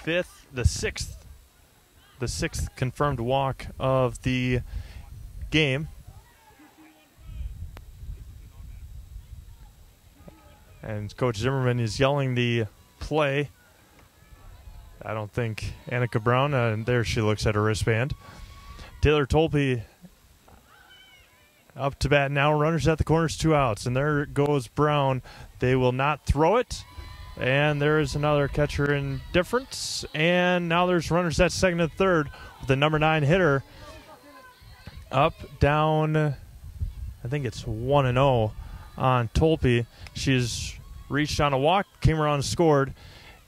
the sixth confirmed walk of the game. And Coach Zimmerman is yelling the play. I don't think Annika Brown, and there she looks at her wristband. Taylor Tolpe up to bat now. Runners at the corners, 2 outs. And there goes Brown. They will not throw it. And there is another catcher in difference. And now there's runners at second and third with the number 9 hitter up, down, I think it's 1-0 on Tolpe. She's reached on a walk, came around and scored,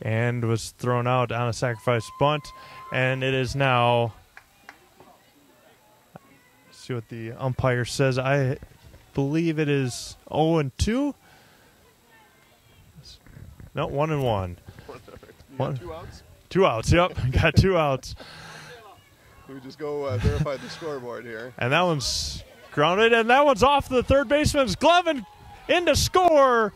and was thrown out on a sacrifice bunt. And it is now, let's see what the umpire says. I believe it is 0-2. No, 1-1. One. 2 outs? 2 outs, yep. Got 2 outs. We just go verify the scoreboard here. And that one's grounded, and that one's off the third baseman's glove and in to score.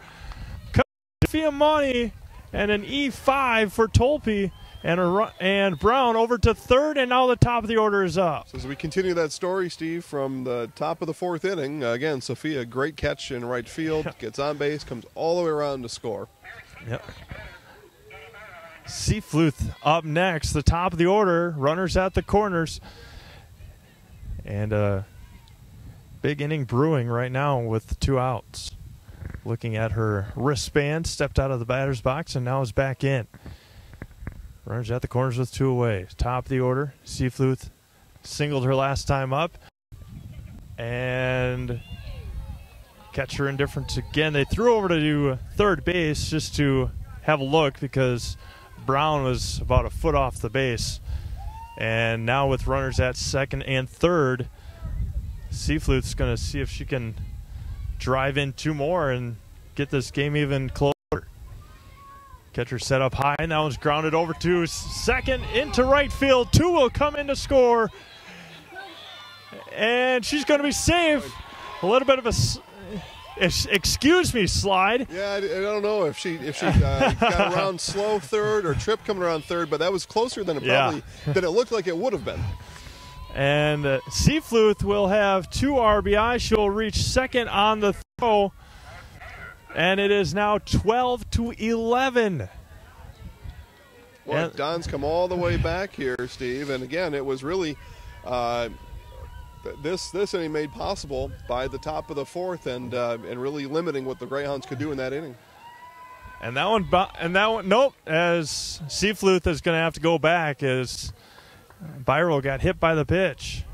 Fiamani and an E5 for Tolpe, and Brown over to third, and now the top of the order is up. So as we continue that story, Steve, from the top of the 4th inning, again, Sophia, great catch in right field, gets on base, comes all the way around to score. Yep. Seafluth up next, the top of the order, runners at the corners. And big inning brewing right now with 2 outs. Looking at her wristband, stepped out of the batter's box and now is back in. Runners at the corners with 2 away. Top of the order, Seafluth singled her last time up. And catcher indifference again. They threw over to third base just to have a look because Brown was about a foot off the base. And now with runners at second and third, Seafluth's going to see if she can drive in 2 more and get this game even closer. Catcher set up high, and that one's grounded over to second into right field. 2 will come in to score. And she's going to be safe. A little bit of a excuse me slide. Yeah, I don't know if she got around slow third or Tripp coming around third, but that was closer than than it looked like it would have been. And Seafluth will have 2 RBI. She'll reach second on the throw, and it is now 12-11. Well, Don's come all the way back here, Steve, and again, it was really this inning made possible by the top of the 4th and really limiting what the Greyhounds could do in that inning. And that one, nope. As Seafluth is going to have to go back as Byro got hit by the pitch.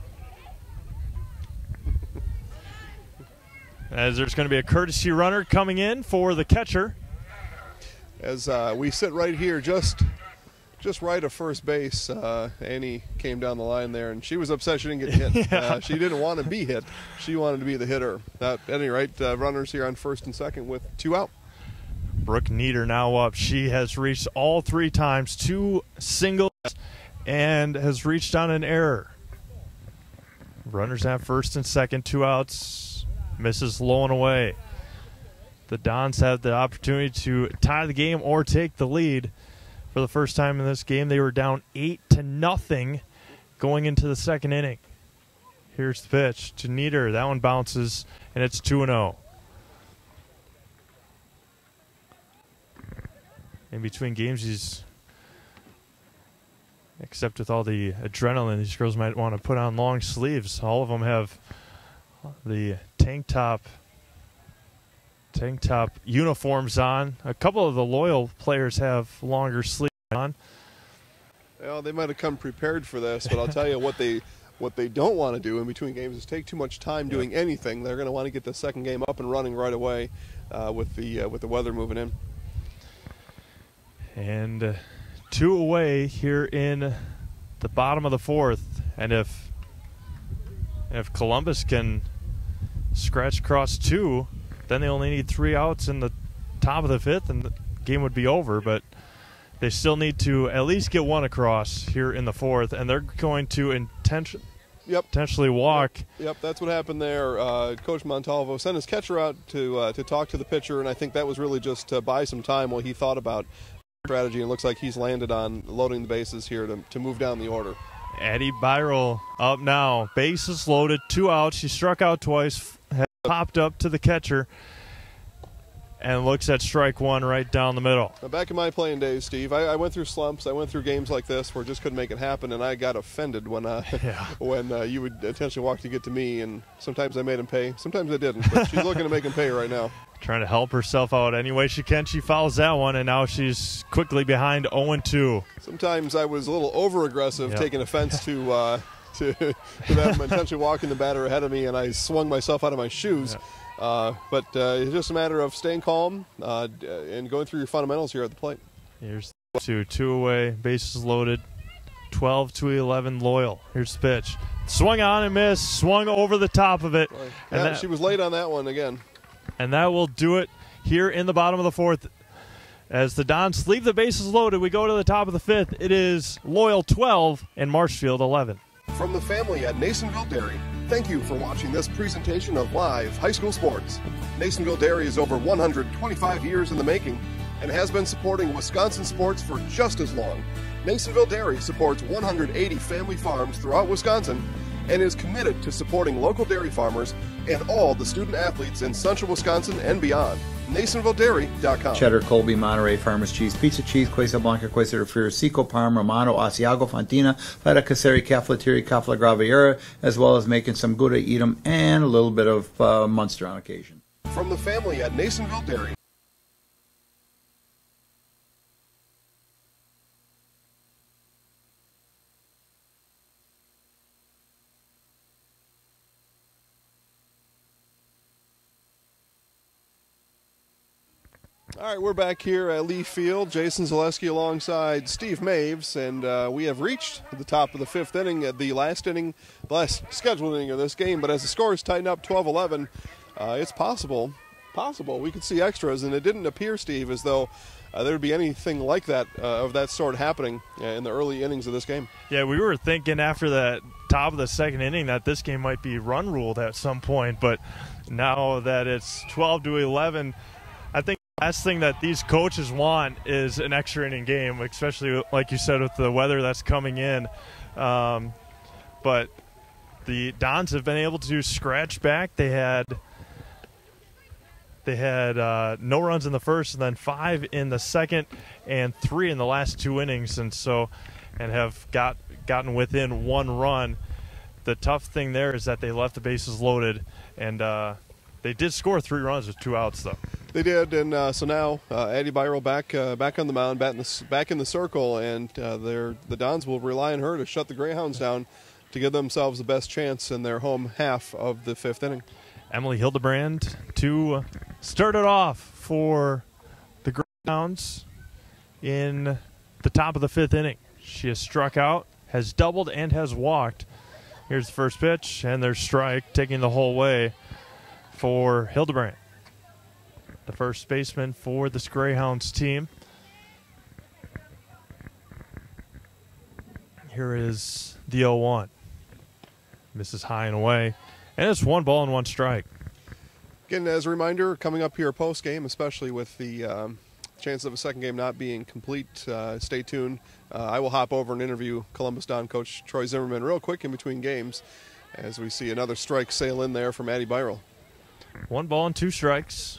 As there's going to be a courtesy runner coming in for the catcher. As we sit right here, just right of first base, Annie came down the line there, and she was upset she didn't get hit. Yeah. She didn't want to be hit. She wanted to be the hitter. At any rate, runners here on first and second with 2 out. Brooke Nieder now up. She has reached all 3 times, 2 singles, and has reached on an error. Runners at first and second, 2 outs. Misses low and away. The Dons have the opportunity to tie the game or take the lead. For the first time in this game, they were down 8-0 going into the second inning. Here's the pitch to Nieder. That one bounces, and it's 2-0. In between games, except with all the adrenaline, these girls might want to put on long sleeves. All of them have the tank top uniforms on. A couple of the loyal players have longer sleeves on. Well, they might have come prepared for this, but I'll tell you what they don't want to do in between games is take too much time doing anything. They're going to want to get the second game up and running right away with the weather moving in. And 2 away here in the bottom of the 4th, and if Columbus can scratch across 2, then they only need 3 outs in the top of the 5th, and the game would be over. But they still need to at least get 1 across here in the 4th, and they're going to intentionally walk. Yep, that's what happened there. Coach Montalvo sent his catcher out to talk to the pitcher, and I think that was really just to buy some time while he thought about strategy, and it looks like he's landed on loading the bases here to move down the order. Addie Byrell up now. Bases loaded, 2 outs. She struck out twice, has popped up to the catcher, and looks at strike 1 right down the middle. Now, back in my playing days, Steve, I went through slumps. I went through games like this where just couldn't make it happen, and I got offended when when you would intentionally walk to get to me, and sometimes I made him pay. Sometimes I didn't, but she's looking to make him pay right now. Trying to help herself out any way she can. She fouls that one, and now she's quickly behind 0-2. Sometimes I was a little over-aggressive, taking offense to them intentionally walking the batter ahead of me, and I swung myself out of my shoes. But it's just a matter of staying calm and going through your fundamentals here at the plate. Here's 2 away, bases loaded, 12-11 Loyal. Here's the pitch. Swung on and missed, swung over the top of it. And she was late on that one again. And that will do it here in the bottom of the 4th. As the Dons leave the bases loaded, we go to the top of the 5th. It is Loyal 12 and Marshfield 11. From the family at Nasonville Dairy, thank you for watching this presentation of live high school sports. Nasonville Dairy is over 125 years in the making and has been supporting Wisconsin sports for just as long. Nasonville Dairy supports 180 family farms throughout Wisconsin and is committed to supporting local dairy farmers and all the student athletes in central Wisconsin and beyond. NasonvilleDairy.com. Cheddar, Colby, Monterey, Farmers Cheese, Pizza Cheese, Quesa Blanca, Quesa de Friar, Seco, Parm, Romano, Asiago, Fontina, Feta Caseri, Caflateri, Cafla Graviera, as well as making some Gouda, Edam, and a little bit of Munster on occasion. From the family at Nasonville Dairy. All right, we're back here at Lee Field. Jason Zaleski alongside Steve Maves, and we have reached the top of the 5th inning, the last scheduled inning of this game. But as the scores tighten up 12-11, it's possible we could see extras, and it didn't appear, Steve, as though there would be anything like that of that sort happening in the early innings of this game. Yeah, we were thinking after that top of the 2nd inning that this game might be run ruled at some point, but now that it's 12-11, I think the last thing that these coaches want is an extra inning game, especially like you said with the weather that's coming in. But the Dons have been able to scratch back. They had no runs in the first, and then 5 in the second, and 3 in the last 2 innings, and have gotten within 1 run. The tough thing there is that they left the bases loaded, and they did score 3 runs with 2 outs, though. They did, and so now Addie Byrell back on the mound, back in the circle, and the Dons will rely on her to shut the Greyhounds down to give themselves the best chance in their home half of the 5th inning. Emily Hildebrand to start it off for the Greyhounds in the top of the 5th inning. She has struck out, has doubled, and has walked. Here's the first pitch, and there's strike, taking the whole way for Hildebrand, the first baseman for this Greyhounds team. Here is the 0-1. Misses high and away. And it's 1 ball and 1 strike. Again, as a reminder, coming up here post-game, especially with the chances of a second game not being complete, stay tuned. I will hop over and interview Columbus Don coach Troy Zimmerman real quick in between games as we see another strike sail in there from Addie Byrell. 1 ball and 2 strikes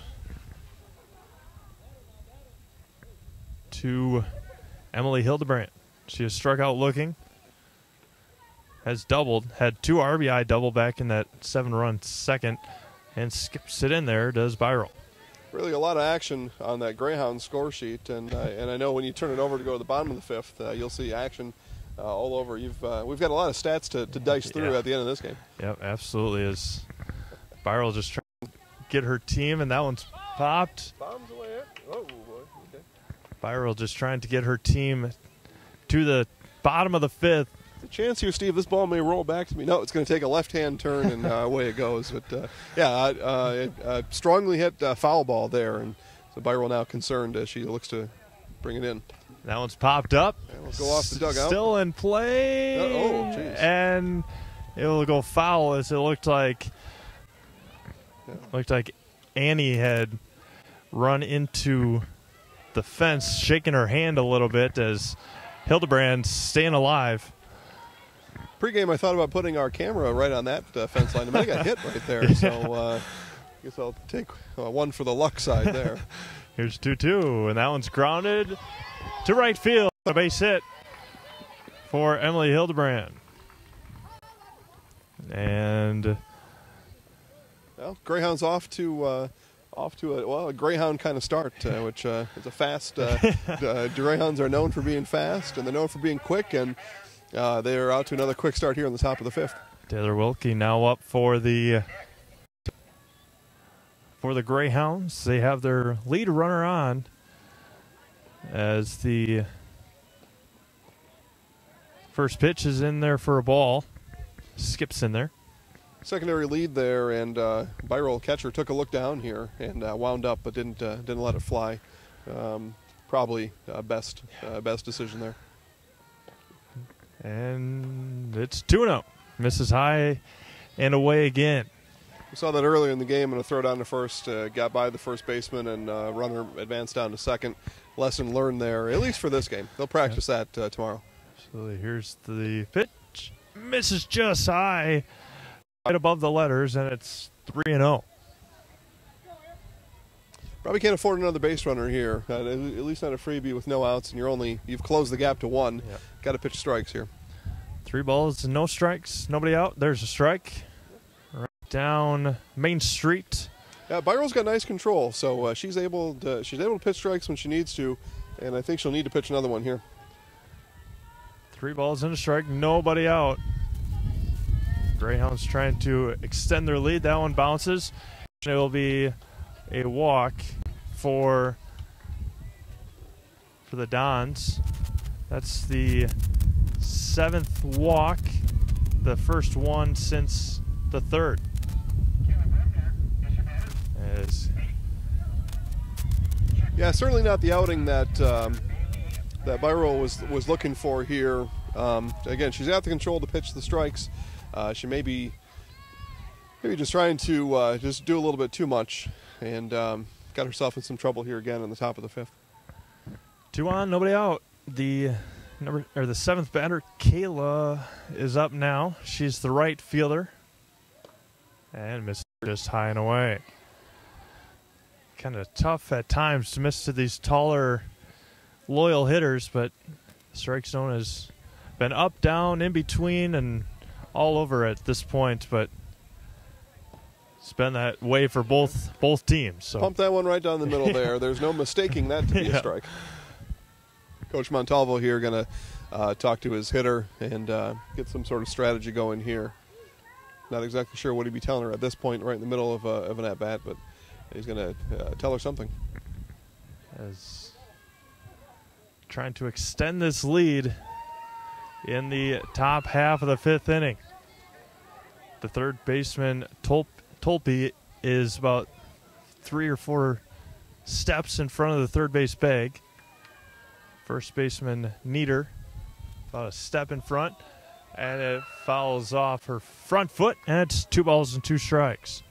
to Emily Hildebrand. She has struck out looking, has doubled, had 2 RBI double back in that 7-run second, and skips it in there, does Byrell. Really a lot of action on that Greyhound score sheet, and I know when you turn it over to go to the bottom of the 5th, you'll see action all over. We've got a lot of stats to dice through at the end of this game. Yep, absolutely. Is Byrell just trying to get her team, and that one's popped. Bottom's away. Oh, boy. Okay. Byrell just trying to get her team to the bottom of the 5th. A chance here, Steve. This ball may roll back to me. No, it's going to take a left-hand turn, and away it goes. But strongly hit foul ball there, and so Byrell now concerned as she looks to bring it in. That one's popped up. And we'll go off the dugout. Still in play. Jeez. And it will go foul as it looked like Annie had run into the fence, shaking her hand a little bit as Hildebrand's staying alive. Pre-game, I thought about putting our camera right on that fence line. I mean, I got hit right there, so I guess I'll take one for the luck side there. Here's 2-2, and that one's grounded to right field. A base hit for Emily Hildebrand. And well, Greyhound's off to a Greyhound kind of start, which is a fast. Greyhounds are known for being fast, and they're known for being quick, and they're out to another quick start here on the top of the fifth. Taylor Wilkie now up for the Greyhounds. They have their lead runner on as the first pitch is in there for a ball. Skips in there. Secondary lead there, and Byrol catcher took a look down here and wound up, but didn't let it fly. Probably best decision there. And it's 2-0. Misses high and away again. We saw that earlier in the game in a throw down to first. Got by the first baseman, and runner advanced down to second. Lesson learned there, at least for this game. They'll practice that tomorrow. So here's the pitch. Misses just high, right above the letters, and it's 3-0. Probably can't afford another base runner here. At least not a freebie with no outs, and you've closed the gap to one. Yep. Got to pitch strikes here. 3 balls and no strikes. Nobody out. There's a strike. Right down Main Street. Yeah, Byrol's got nice control, so she's able to pitch strikes when she needs to, and I think she'll need to pitch another one here. 3 balls and a strike. Nobody out. Greyhounds trying to extend their lead. That one bounces. It will be a walk for the Dons. That's the 7th walk, the first one since the 3rd. Yeah, certainly not the outing that that Byrol was looking for here. Again, she's got the control to pitch the strikes. She may be maybe just trying to just do a little bit too much, and got herself in some trouble here again in the top of the 5th. 2 on, nobody out. The 7th batter, Kayla, is up now. She's the right fielder, and missed just high and away. Kind of tough at times to miss to these taller, loyal hitters, but the strike zone has been up, down, in between, and all over at this point, but it's been that way for both teams. So pump that one right down the middle there. There's no mistaking that to be a strike. Coach Montalvo here going to talk to his hitter and get some sort of strategy going here. Not exactly sure what he'd be telling her at this point, right in the middle of an at-bat, but he's going to tell her something. As trying to extend this lead in the top half of the 5th inning. The third baseman, Tolpe, is about 3 or 4 steps in front of the third base bag. First baseman, Nieder, about a step in front, and it fouls off her front foot, and it's 2 balls and 2 strikes.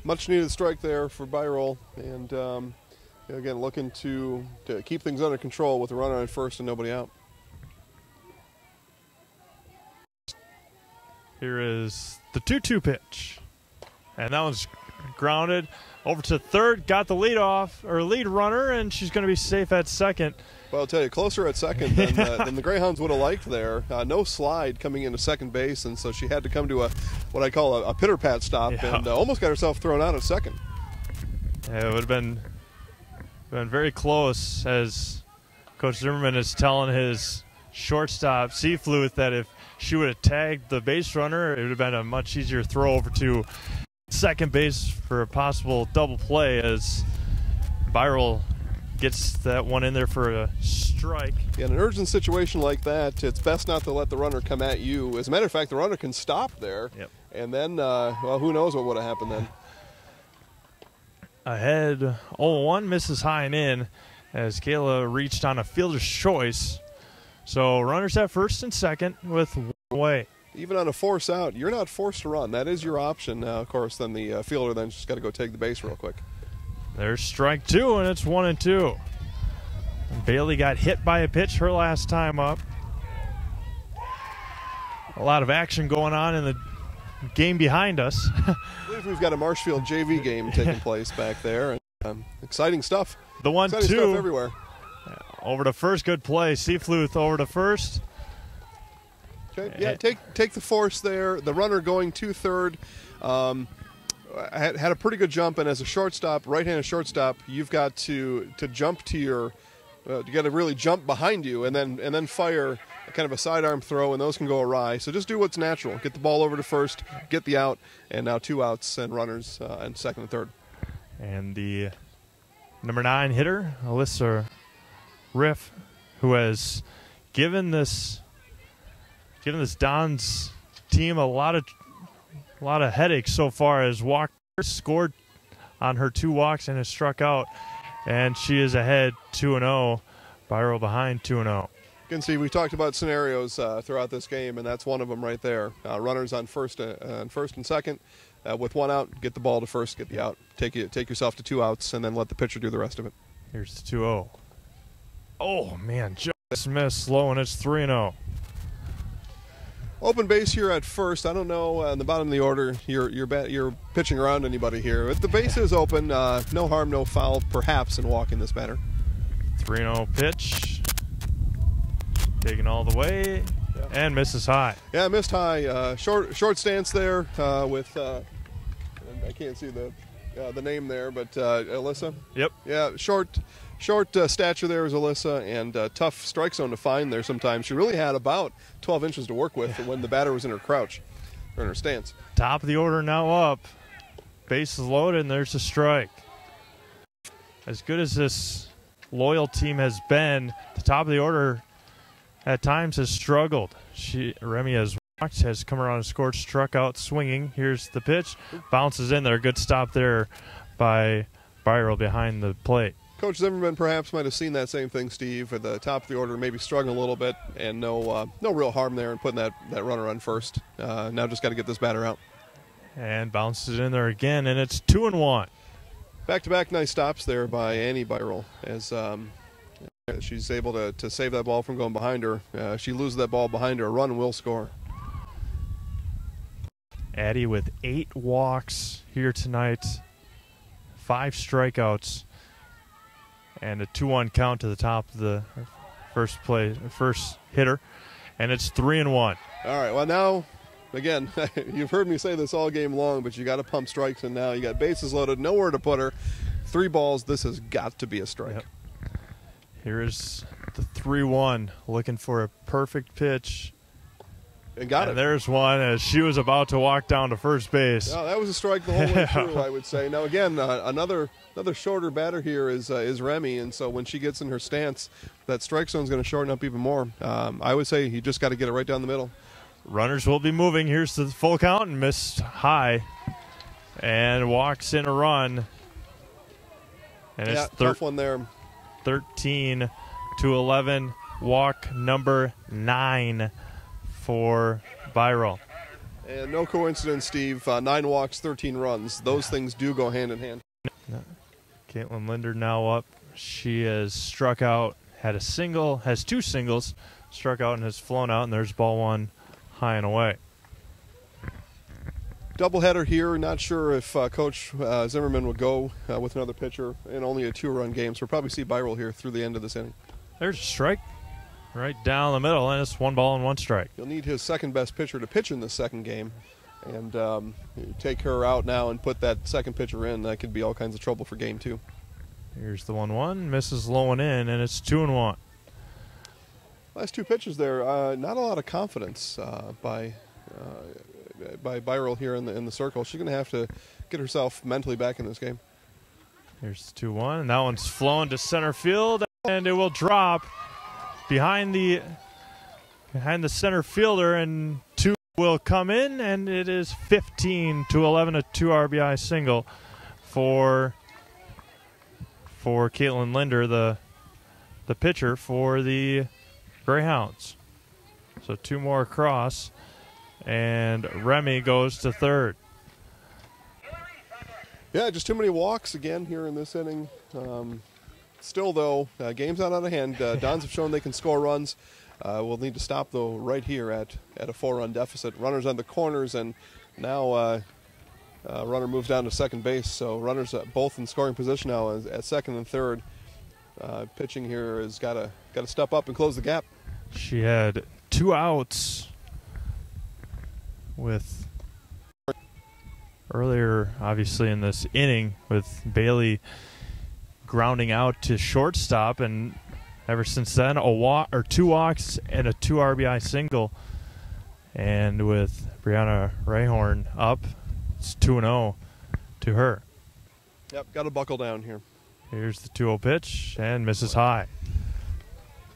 Much needed strike there for Byrol, and again looking to keep things under control with a runner on first and nobody out. Here is the 2-2 pitch, and that one's grounded over to third. Got the lead runner, and she's going to be safe at second. Well, I'll tell you, closer at second than the Greyhounds would have liked there. No slide coming into second base, and so she had to come to what I call a pitter-pat stop, and almost got herself thrown out at second. Yeah, it would have been very close, as Coach Zimmerman is telling his shortstop, Seafluth, that if she would have tagged the base runner, it would have been a much easier throw over to second base for a possible double play, as Byrol gets that one in there for a strike. In an urgent situation like that, it's best not to let the runner come at you. As a matter of fact, the runner can stop there, and then, well, who knows what would have happened then. Ahead 0-1, misses high and in as Kayla reached on a fielder's choice. So runners at first and second with 1 away. Even on a force out, you're not forced to run. That is your option. Now, of course, then the fielder then just got to go take the base real quick. There's strike 2, and it's 1-2. Bailey got hit by a pitch her last time up. A lot of action going on in the game behind us. I believe we've got a Marshfield JV game taking place back there. And, exciting stuff. The 1-2 stuff everywhere. Over to first, good play. Seafluth over to first. Okay. Yeah, take the force there. The runner going to third. Had a pretty good jump, and as a shortstop, right-handed shortstop, you've got to jump to your. You got to really jump behind you, and then fire kind of a sidearm throw, and those can go awry. So just do what's natural. Get the ball over to first, get the out, and now 2 outs and runners in second and third. And the number 9 hitter, Alyssa Riff, who has given this Don's team a lot of headaches so far, has scored on her 2 walks and has struck out, and she is ahead 2-0. Biro behind 2-0. You can see we talked about scenarios throughout this game, and that's one of them right there. Runners on first and second. With 1 out, get the ball to first, get the out. Take yourself to 2 outs, and then let the pitcher do the rest of it. Here's the 2-0. Oh, man, just missed low, and it's 3-0. Open base here at first. I don't know on the bottom of the order you're pitching around anybody here. But the base is open. No harm, no foul, perhaps, in walking this batter. 3-0 pitch. Taken all the way, and misses high. Yeah, missed high. Short stance there with I can't see the name there, but Alyssa. Yep. Yeah, short stature there is Alyssa, and tough strike zone to find there sometimes. She really had about 12 inches to work with when the batter was in her crouch, or in her stance. Top of the order now up. Base is loaded, and there's a strike. As good as this loyal team has been, the top of the order at times has struggled. Remy has walked, has come around and scored, struck out swinging. Here's the pitch. Bounces in there. Good stop there by Biro behind the plate. Coach Zimmerman perhaps might have seen that same thing, Steve, at the top of the order, maybe struggling a little bit, and no real harm there in putting that runner on first. Now just got to get this batter out. And bounces in there again, and it's 2-1. Back-to-back nice stops there by Annie Byrel as she's able to save that ball from going behind her. She loses that ball behind her. A run will score. Addie with 8 walks here tonight, 5 strikeouts, and a 2-1 count to the top of the first hitter, and it's 3-1. All right, well now, again, you've heard me say this all game long, but you got to pump strikes, and now you got bases loaded, nowhere to put her. 3 balls, this has got to be a strike. Yep. Here is the 3-1, looking for a perfect pitch. And got it. There's one as she was about to walk down to first base. No, that was a strike the whole way through, I would say. Now, again, another shorter batter here is Remy, and so when she gets in her stance, that strike zone is going to shorten up even more. I would say you just got to get it right down the middle. Runners will be moving. Here's the full count, and missed high, and walks in a run. And it's tough one there. 13-11, walk number 9 for Biro. And no coincidence, Steve. 9 walks, 13 runs. Those things do go hand in hand. Caitlin Linder now up. She has struck out, had a single, has 2 singles, struck out and has flown out, and there's ball 1 high and away. Doubleheader here. Not sure if Coach Zimmerman would go with another pitcher in only a 2-run game, so we'll probably see Biro here through the end of this inning. There's a strike right down the middle, and it's 1 ball and 1 strike. He'll need his second-best pitcher to pitch in this second game, and take her out now and put that second pitcher in. That could be all kinds of trouble for game 2. Here's the 1-1, misses low and in, and it's 2-1. Last 2 pitches there, not a lot of confidence by Biro here in the circle. She's going to have to get herself mentally back in this game. Here's the 2-1, and that one's flown to center field, and it will drop behind the center fielder, and 2 will come in, and it is 15-11, a 2 RBI single for Caitlin Linder, the pitcher for the Greyhounds. So 2 more across, and Remy goes to third. Yeah, just too many walks again here in this inning. Still, though, game's not out of hand. Dons have shown they can score runs. We'll need to stop, though, right here at a 4-run deficit. Runners on the corners, and now runner moves down to second base. So runners both in scoring position now at second and third. Pitching here has got to step up and close the gap. She had 2 outs with earlier, obviously, in this inning with Bailey grounding out to shortstop, and ever since then, 2 walks and a 2 RBI single. And with Brianna Rayhorn up, it's 2-0 to her. Yep, got to buckle down here. Here's the 2-0 pitch, and misses high.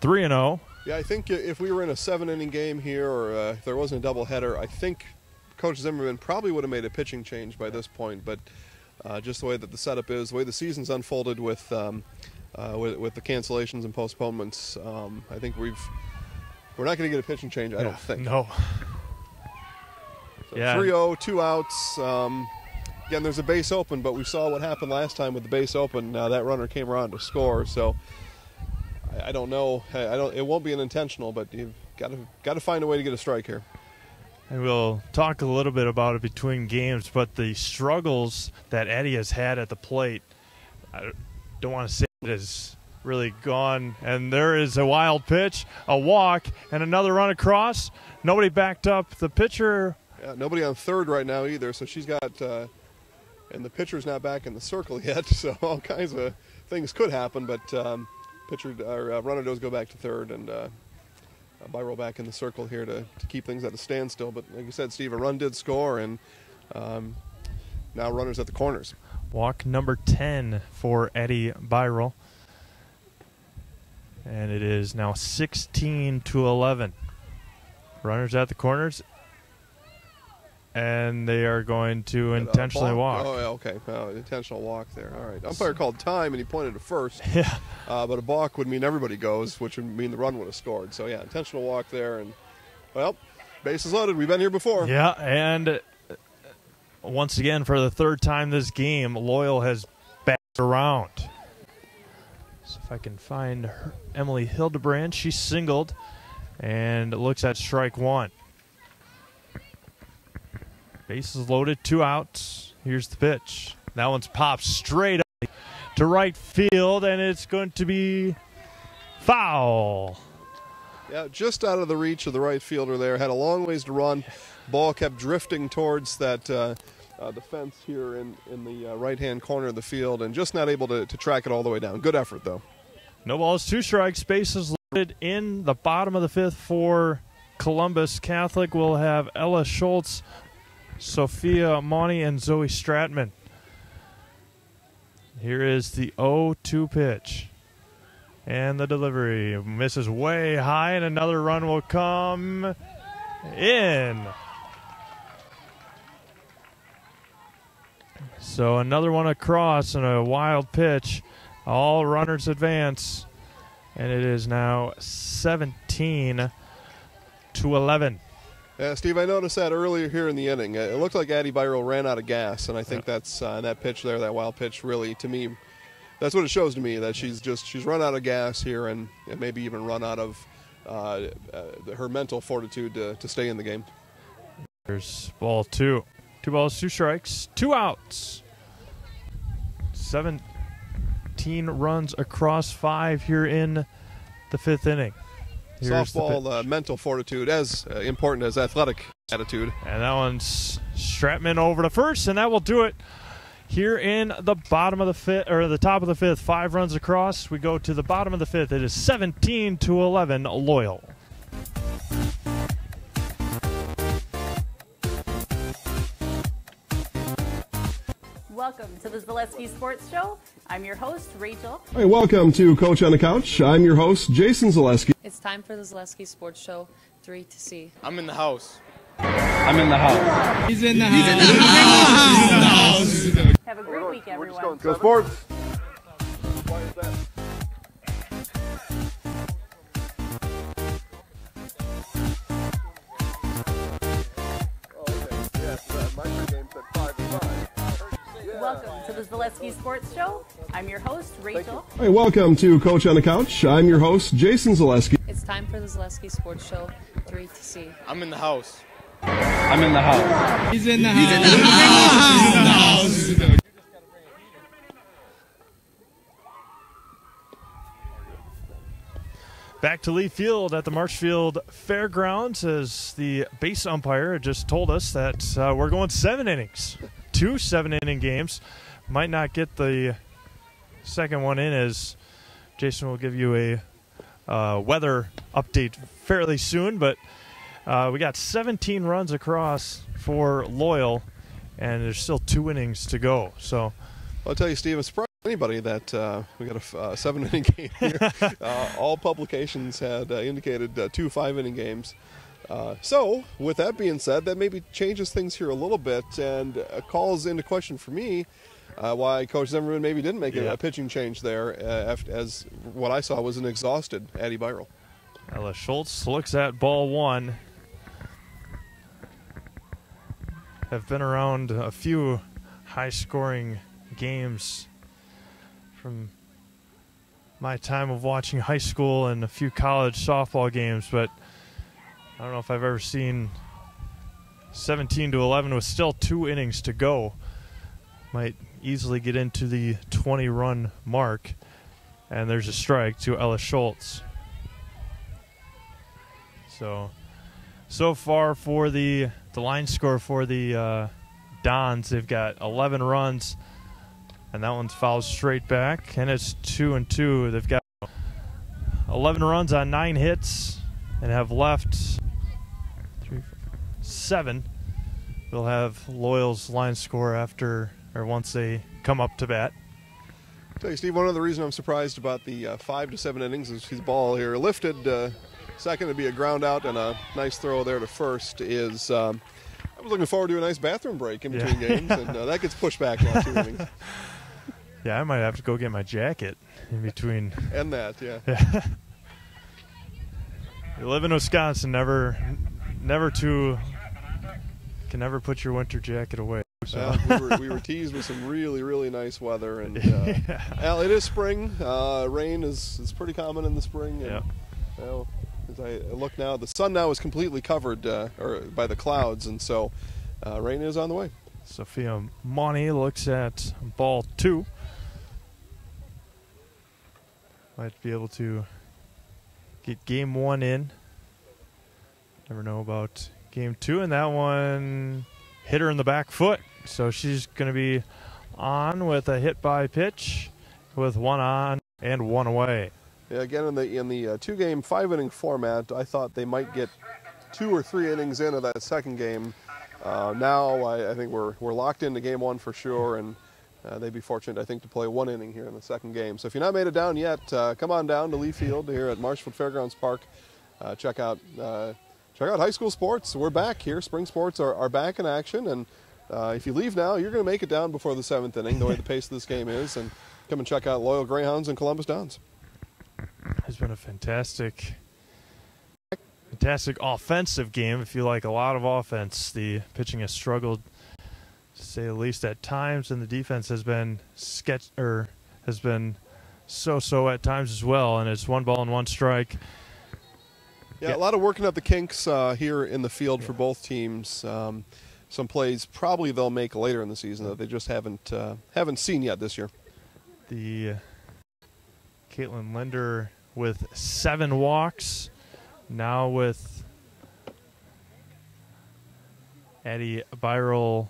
3-0. Yeah, I think if we were in a 7-inning game here, or if there wasn't a doubleheader, I think Coach Zimmerman probably would have made a pitching change by this point. But just the way that the setup is, the way the season's unfolded with the cancellations and postponements, I think we're not going to get a pitching change. I don't think. No. So yeah. 3-0, 2 outs. Again, there's a base open, but we saw what happened last time with the base open. That runner came around to score, so I don't know. It won't be an intentional, but you've got to find a way to get a strike here. And we'll talk a little bit about it between games, but the struggles that Eddie has had at the plate, I don't want to say it has really gone. And there is a wild pitch, a walk, and another run across. Nobody backed up the pitcher. Yeah, nobody on third right now either, so she's got and the pitcher's not back in the circle yet, so all kinds of things could happen, but runner does go back to third, and Byro back in the circle here to keep things at a standstill. But like you said, Steve, a run did score, and now runners at the corners. Walk number 10 for Eddie Byro, and it is now 16-11. Runners at the corners. And they are going to intentionally walk. Oh, yeah, okay. Intentional walk there. All right. Umpire called time, and he pointed to first. Yeah. But a balk would mean everybody goes, which would mean the run would have scored. So, yeah, intentional walk there. And, well, bases loaded. We've been here before. Yeah, and once again, for the third time this game, Loyal has backed around. So if I can find Emily Hildebrand, she singled and looks at strike 1. Bases loaded, 2 outs. Here's the pitch. That one's popped straight up to right field, and it's going to be foul. Yeah, just out of the reach of the right fielder there. Had a long ways to run. Ball kept drifting towards that the fence here in the right-hand corner of the field, and just not able to track it all the way down. Good effort, though. No balls, 2 strikes. Bases loaded in the bottom of the 5th for Columbus Catholic. We'll have Ella Schultz, Sophia Monty, and Zoe Stratman. Here is the 0-2 pitch. And the delivery misses way high, and another run will come in. So another one across and a wild pitch. All runners advance. And it is now 17-11. Yeah, Steve, I noticed that earlier here in the inning. It looked like Addie Byro ran out of gas, and I think that's that pitch there, that wild pitch, really, to me, that's what it shows to me, that she's run out of gas here and maybe even run out of her mental fortitude to stay in the game. There's ball 2. 2 balls, 2 strikes, 2 outs. 17 runs across 5 here in the 5th inning. Here's softball mental fortitude, as important as athletic attitude. And that one's Stratman over to first, and that will do it here in the bottom of the 5th, or the top of the 5th. 5 runs across. We go to the bottom of the 5th. It is 17-11 Loyal. Welcome to the Zaleski Sports Show. I'm your host, Rachel. Hey, welcome to Coach on the Couch. I'm your host, Jason Zaleski. It's time for the Zaleski Sports Show 3 to C. I'm in the house. I'm in the house. He's in the house. He's in the house. Have a great week, everyone. Go Sports. Welcome to the Zaleski Sports Show I'm your host, Rachel. Hey, welcome to Coach on the Couch. I'm your host, Jason Zaleski. It's time for the Zaleski Sports Show 3 to see. I'm in the house. I'm in the house. He's in the house. Back to Lee Field at the Marshfield Fairgrounds as the base umpire just told us that we're going 7 innings. 2 7-inning games. Might not get the second one in, as Jason will give you a weather update fairly soon. But we got 17 runs across for Loyal, and there's still 2 innings to go. So I'll tell you, Steve, I'm surprised anybody that we got a 7-inning game here. All publications had indicated 2 5-inning games. So, with that being said, that maybe changes things here a little bit and calls into question for me why Coach Zimmerman maybe didn't make a pitching change there, as what I saw was an exhausted Addie Byral. Ella Schultz looks at ball 1. Have been around a few high-scoring games from my time of watching high school and a few college softball games, but I don't know if I've ever seen 17-11 with still 2 innings to go. Might easily get into the 20-run mark, and there's a strike to Ella Schultz. So far for the line score for the Dons, they've got 11 runs, and that one's fouled straight back, and it's 2-2. They've got 11 runs on 9 hits and have left 7. They'll have Loyal's line score once they come up to bat. I'll tell you, Steve, one of the reasons I'm surprised about the 5 to 7 innings is his ball here lifted second to be a ground out and a nice throw there to first is I was looking forward to a nice bathroom break in between games, and that gets pushed back now 2 innings. Yeah, I might have to go get my jacket in between. And that, yeah. You live in Wisconsin, can never put your winter jacket away. So. We were teased with some really, really nice weather, and well, it is spring. Rain is pretty common in the spring. And, well, as I look now, the sun now is completely covered by the clouds, and so rain is on the way. Sophia Monty looks at ball 2. Might be able to get game 1 in. Never know about game 2, and that one hit her in the back foot. So she's going to be on with a hit by pitch with 1 on and 1 away. Yeah, again, in the 2-game 5-inning format, I thought they might get 2 or 3 innings into that second game. Now I think we're locked into game 1 for sure, and they'd be fortunate, I think, to play 1 inning here in the second game. So if you've not made it down yet, come on down to Lee Field here at Marshfield Fairgrounds Park. Check out high school sports. We're back here. Spring sports are back in action, and if you leave now, you're going to make it down before the 7th inning, the way the pace of this game is, and come and check out Loyal Greyhounds and Columbus Dons. It's been a fantastic offensive game. If you like a lot of offense, the pitching has struggled, to say the least, at times, and the defense has been so at times as well. And it's 1 ball and 1 strike. Yeah, a lot of working out the kinks here in the field for both teams. Some plays probably they'll make later in the season that they just haven't seen yet this year. The Caitlin Linder with 7 walks. Now with Addie Byral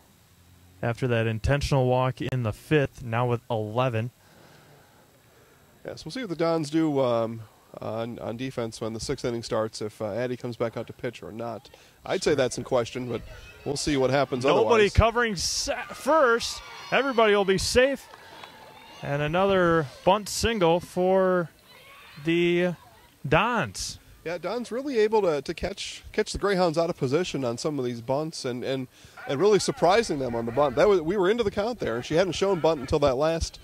after that intentional walk in the 5th, now with 11. Yes, we'll see what the Dons do on defense when the 6th inning starts, if Addie comes back out to pitch or not. I'd say that's in question, but we'll see what happens Nobody otherwise. covering first. Everybody will be safe. And another bunt single for the Dons. Yeah, Don's really able to catch the Greyhounds out of position on some of these bunts and really surprising them on the bunt. We were into the count there, and she hadn't shown bunt until that last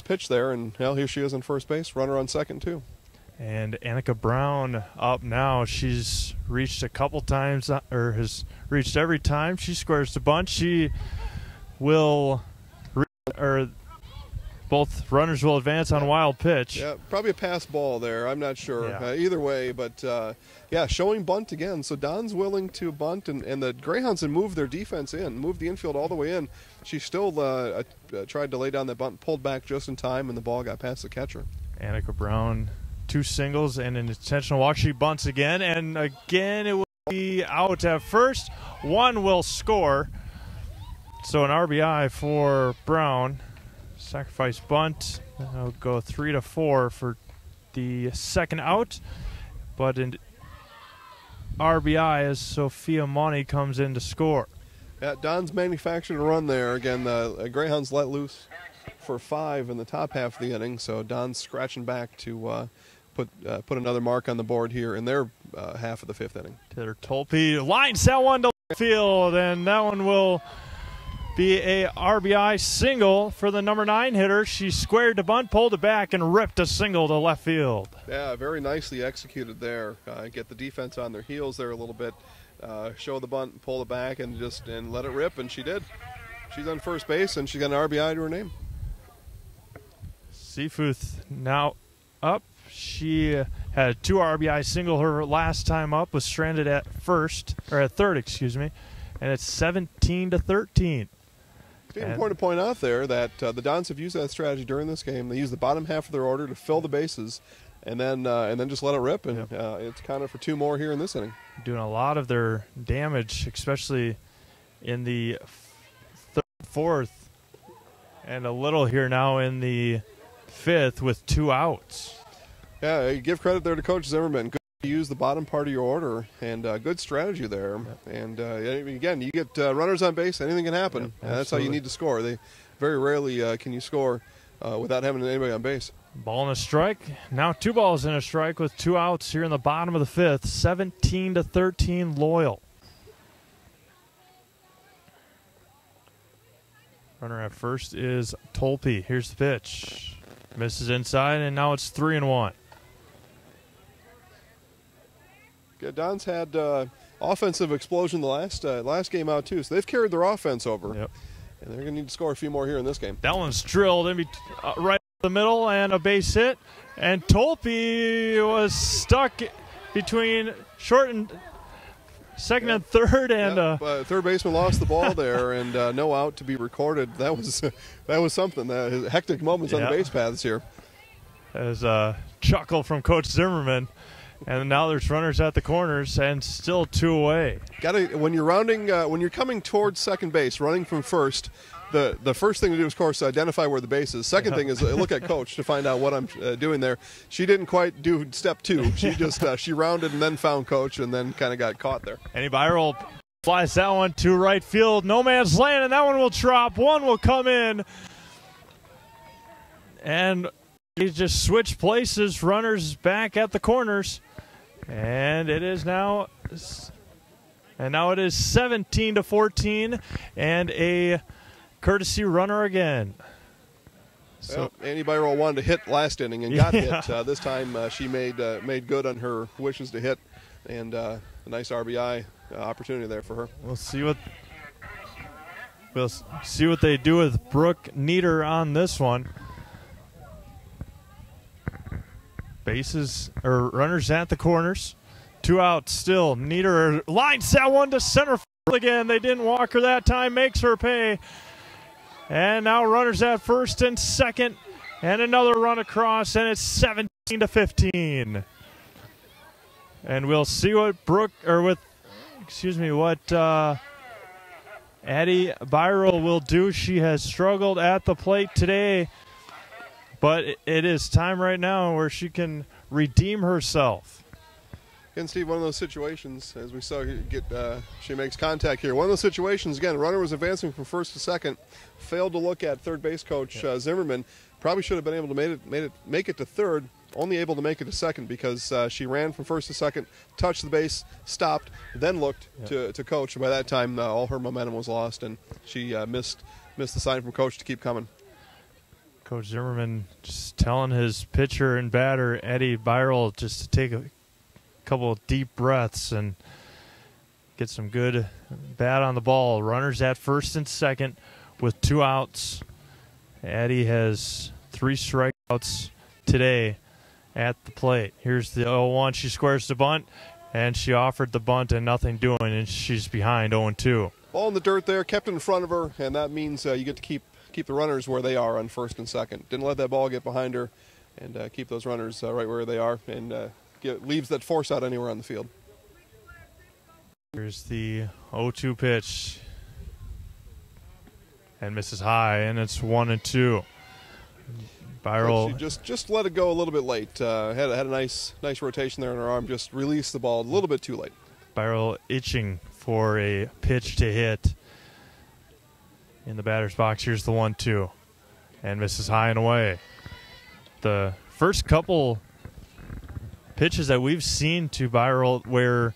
pitch there, and well, here she is on first base, runner on second too. And Annika Brown up now. She's reached a couple times, or has reached every time she squares the bunt. She will, both runners will advance on wild pitch. Yeah, probably a pass ball there. I'm not sure. Yeah. Either way, but yeah, showing bunt again. So Don's willing to bunt, and the Greyhounds had moved their defense in, moved the infield all the way in. She still tried to lay down that bunt, pulled back just in time, and the ball got past the catcher. Annika Brown, 2 singles and an intentional walk. She bunts again, and again it will be out at first. One will score. So an RBI for Brown. Sacrifice bunt. That'll go 3-4 for the second out. But an RBI as Sophia Money comes in to score. Yeah, Don's manufactured a run there. Again, the Greyhounds let loose for 5 in the top half of the inning. So Don's scratching back to put another mark on the board here in their half of the 5th inning. Taylor Tolpe lines that one to left field, and that one will be a RBI single for the number 9 hitter. She squared the bunt, pulled it back, and ripped a single to left field. Yeah, very nicely executed there. Get the defense on their heels there a little bit. Show the bunt, pull it back, and let it rip, and she did. She's on first base, and she got an RBI to her name. Seafuth now up. She had 2 RBI single her last time up, was stranded at third, excuse me, and it's 17-13. It's important to point out there that the Dons have used that strategy during this game. They use the bottom half of their order to fill the bases, and then just let it rip. And it's counted for 2 more here in this inning. Doing a lot of their damage, especially in the 3rd, 4th, and a little here now in the 5th with 2 outs. Yeah, you give credit there to Coach Zimmerman. Good to use the bottom part of your order, and good strategy there. Yep. And again, you get runners on base, anything can happen. Yep, that's how you need to score. They very rarely can you score without having anybody on base. Ball and a strike. Now 2 balls and a strike with 2 outs here in the bottom of the 5th. 17-13 Loyal. Runner at first is Tolpe. Here's the pitch. Misses inside, and now it's 3-1. Yeah, Don's had offensive explosion the last game out too, so they've carried their offense over. Yep. And they're going to need to score a few more here in this game. That one's drilled in right in the middle, and a base hit. And Tolpe was stuck between short and second and third, and third baseman lost the ball there, and no out to be recorded. That was something. Hectic moments on the base paths here. There's a chuckle from Coach Zimmerman. And now there's runners at the corners, and still 2 away. When you're coming towards second base, running from first, the first thing to do is, of course, identify where the base is. Second thing is look at Coach to find out what I'm doing there. She didn't quite do step 2. She just she rounded and then found Coach, and then kind of got caught there. Annie Byroll flies that one to right field. No man's land, and that one will drop. One will come in, and he just switched places. Runners back at the corners. And it is now 17-14, and a courtesy runner again. So Annie Byroll wanted to hit last inning and got hit. This time she made good on her wishes to hit, and a nice RBI opportunity there for her. We'll see what they do with Brooke Nieder on this one. Bases or runners at the corners. 2 outs still. Nieder lines that one to center field again. They didn't walk her that time. Makes her pay. And now runners at first and second. And another run across, and it's 17-15. And we'll see what Addie Byroll will do. She has struggled at the plate today. But it is time right now where she can redeem herself. Again, Steve, one of those situations, as we saw she makes contact here. One of those situations, again, runner was advancing from first to second, failed to look at third base coach Zimmerman. Probably should have been able to make it to third, only able to make it to second because she ran from first to second, touched the base, stopped, then looked to coach. By that time, all her momentum was lost, and she missed the sign from coach to keep coming. Coach Zimmerman just telling his pitcher and batter, Eddie Byroll, just to take a couple of deep breaths and get some good bat on the ball. Runners at first and second with 2 outs. Eddie has 3 strikeouts today at the plate. Here's the 0-1. She squares the bunt, and she offered the bunt and nothing doing, and she's behind 0-2. Ball in the dirt there, kept in front of her, and that means you get to keep the runners where they are on first and second. Didn't let that ball get behind her, and keep those runners right where they are, and leaves that force out anywhere on the field. Here's the 0-2 pitch, and misses high, and it's 1-2. Byral She just let it go a little bit late. Had a nice rotation there in her arm. Just released the ball a little bit too late. Byral itching for a pitch to hit in the batter's box. Here's the 1-2, and misses high and away. The first couple pitches that we've seen to Byral where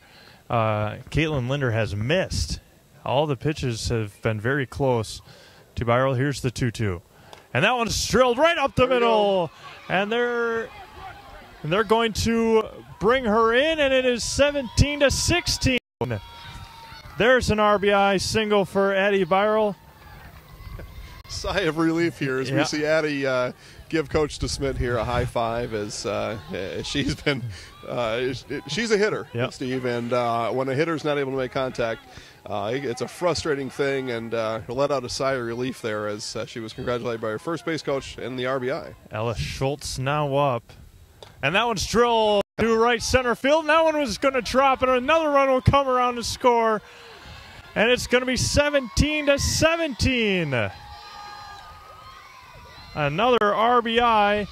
Caitlin Linder has missed, all the pitches have been very close to Byral. Here's the 2-2. And that one's drilled right up the middle. And they're going to bring her in, and it is 17-16. There's an RBI single for Addie Byral. Sigh of relief here as we see Addie give Coach DeSmit here a high five as she's been she's a hitter, Steve, and when a hitter's not able to make contact, it's a frustrating thing, and let out a sigh of relief there as she was congratulated by her first base coach and the RBI. Ella Schultz now up, and that one's drilled to right center field, and that one was going to drop, and another run will come around to score, and it's going to be 17-17. Another RBI.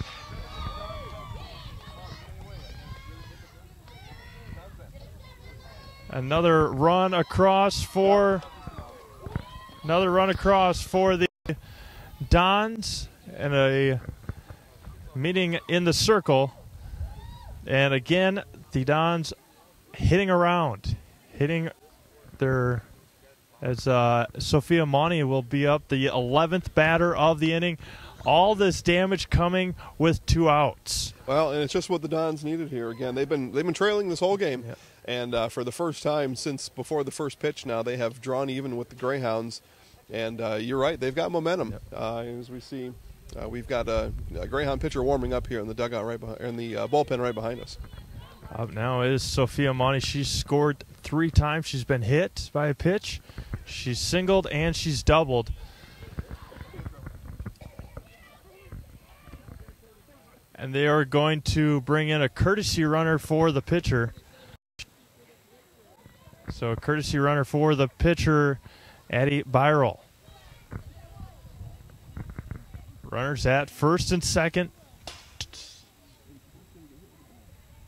Another run across for the Dons, and a meeting in the circle. And again, the Dons hitting their, as Sophia Monty will be up, the 11th batter of the inning. All this damage coming with 2 outs. Well, and it's just what the Dons needed here. Again, they've been trailing this whole game, and for the first time since before the first pitch, now they have drawn even with the Greyhounds. And you're right, they've got momentum. As we see, we've got a Greyhound pitcher warming up here in the dugout right behind, in the bullpen right behind us. Up now is Sophia Monty. She's scored 3 times. She's been hit by a pitch. She's singled and she's doubled. And they are going to bring in a courtesy runner for the pitcher. So a courtesy runner for the pitcher, Addie Byral. Runners at first and second.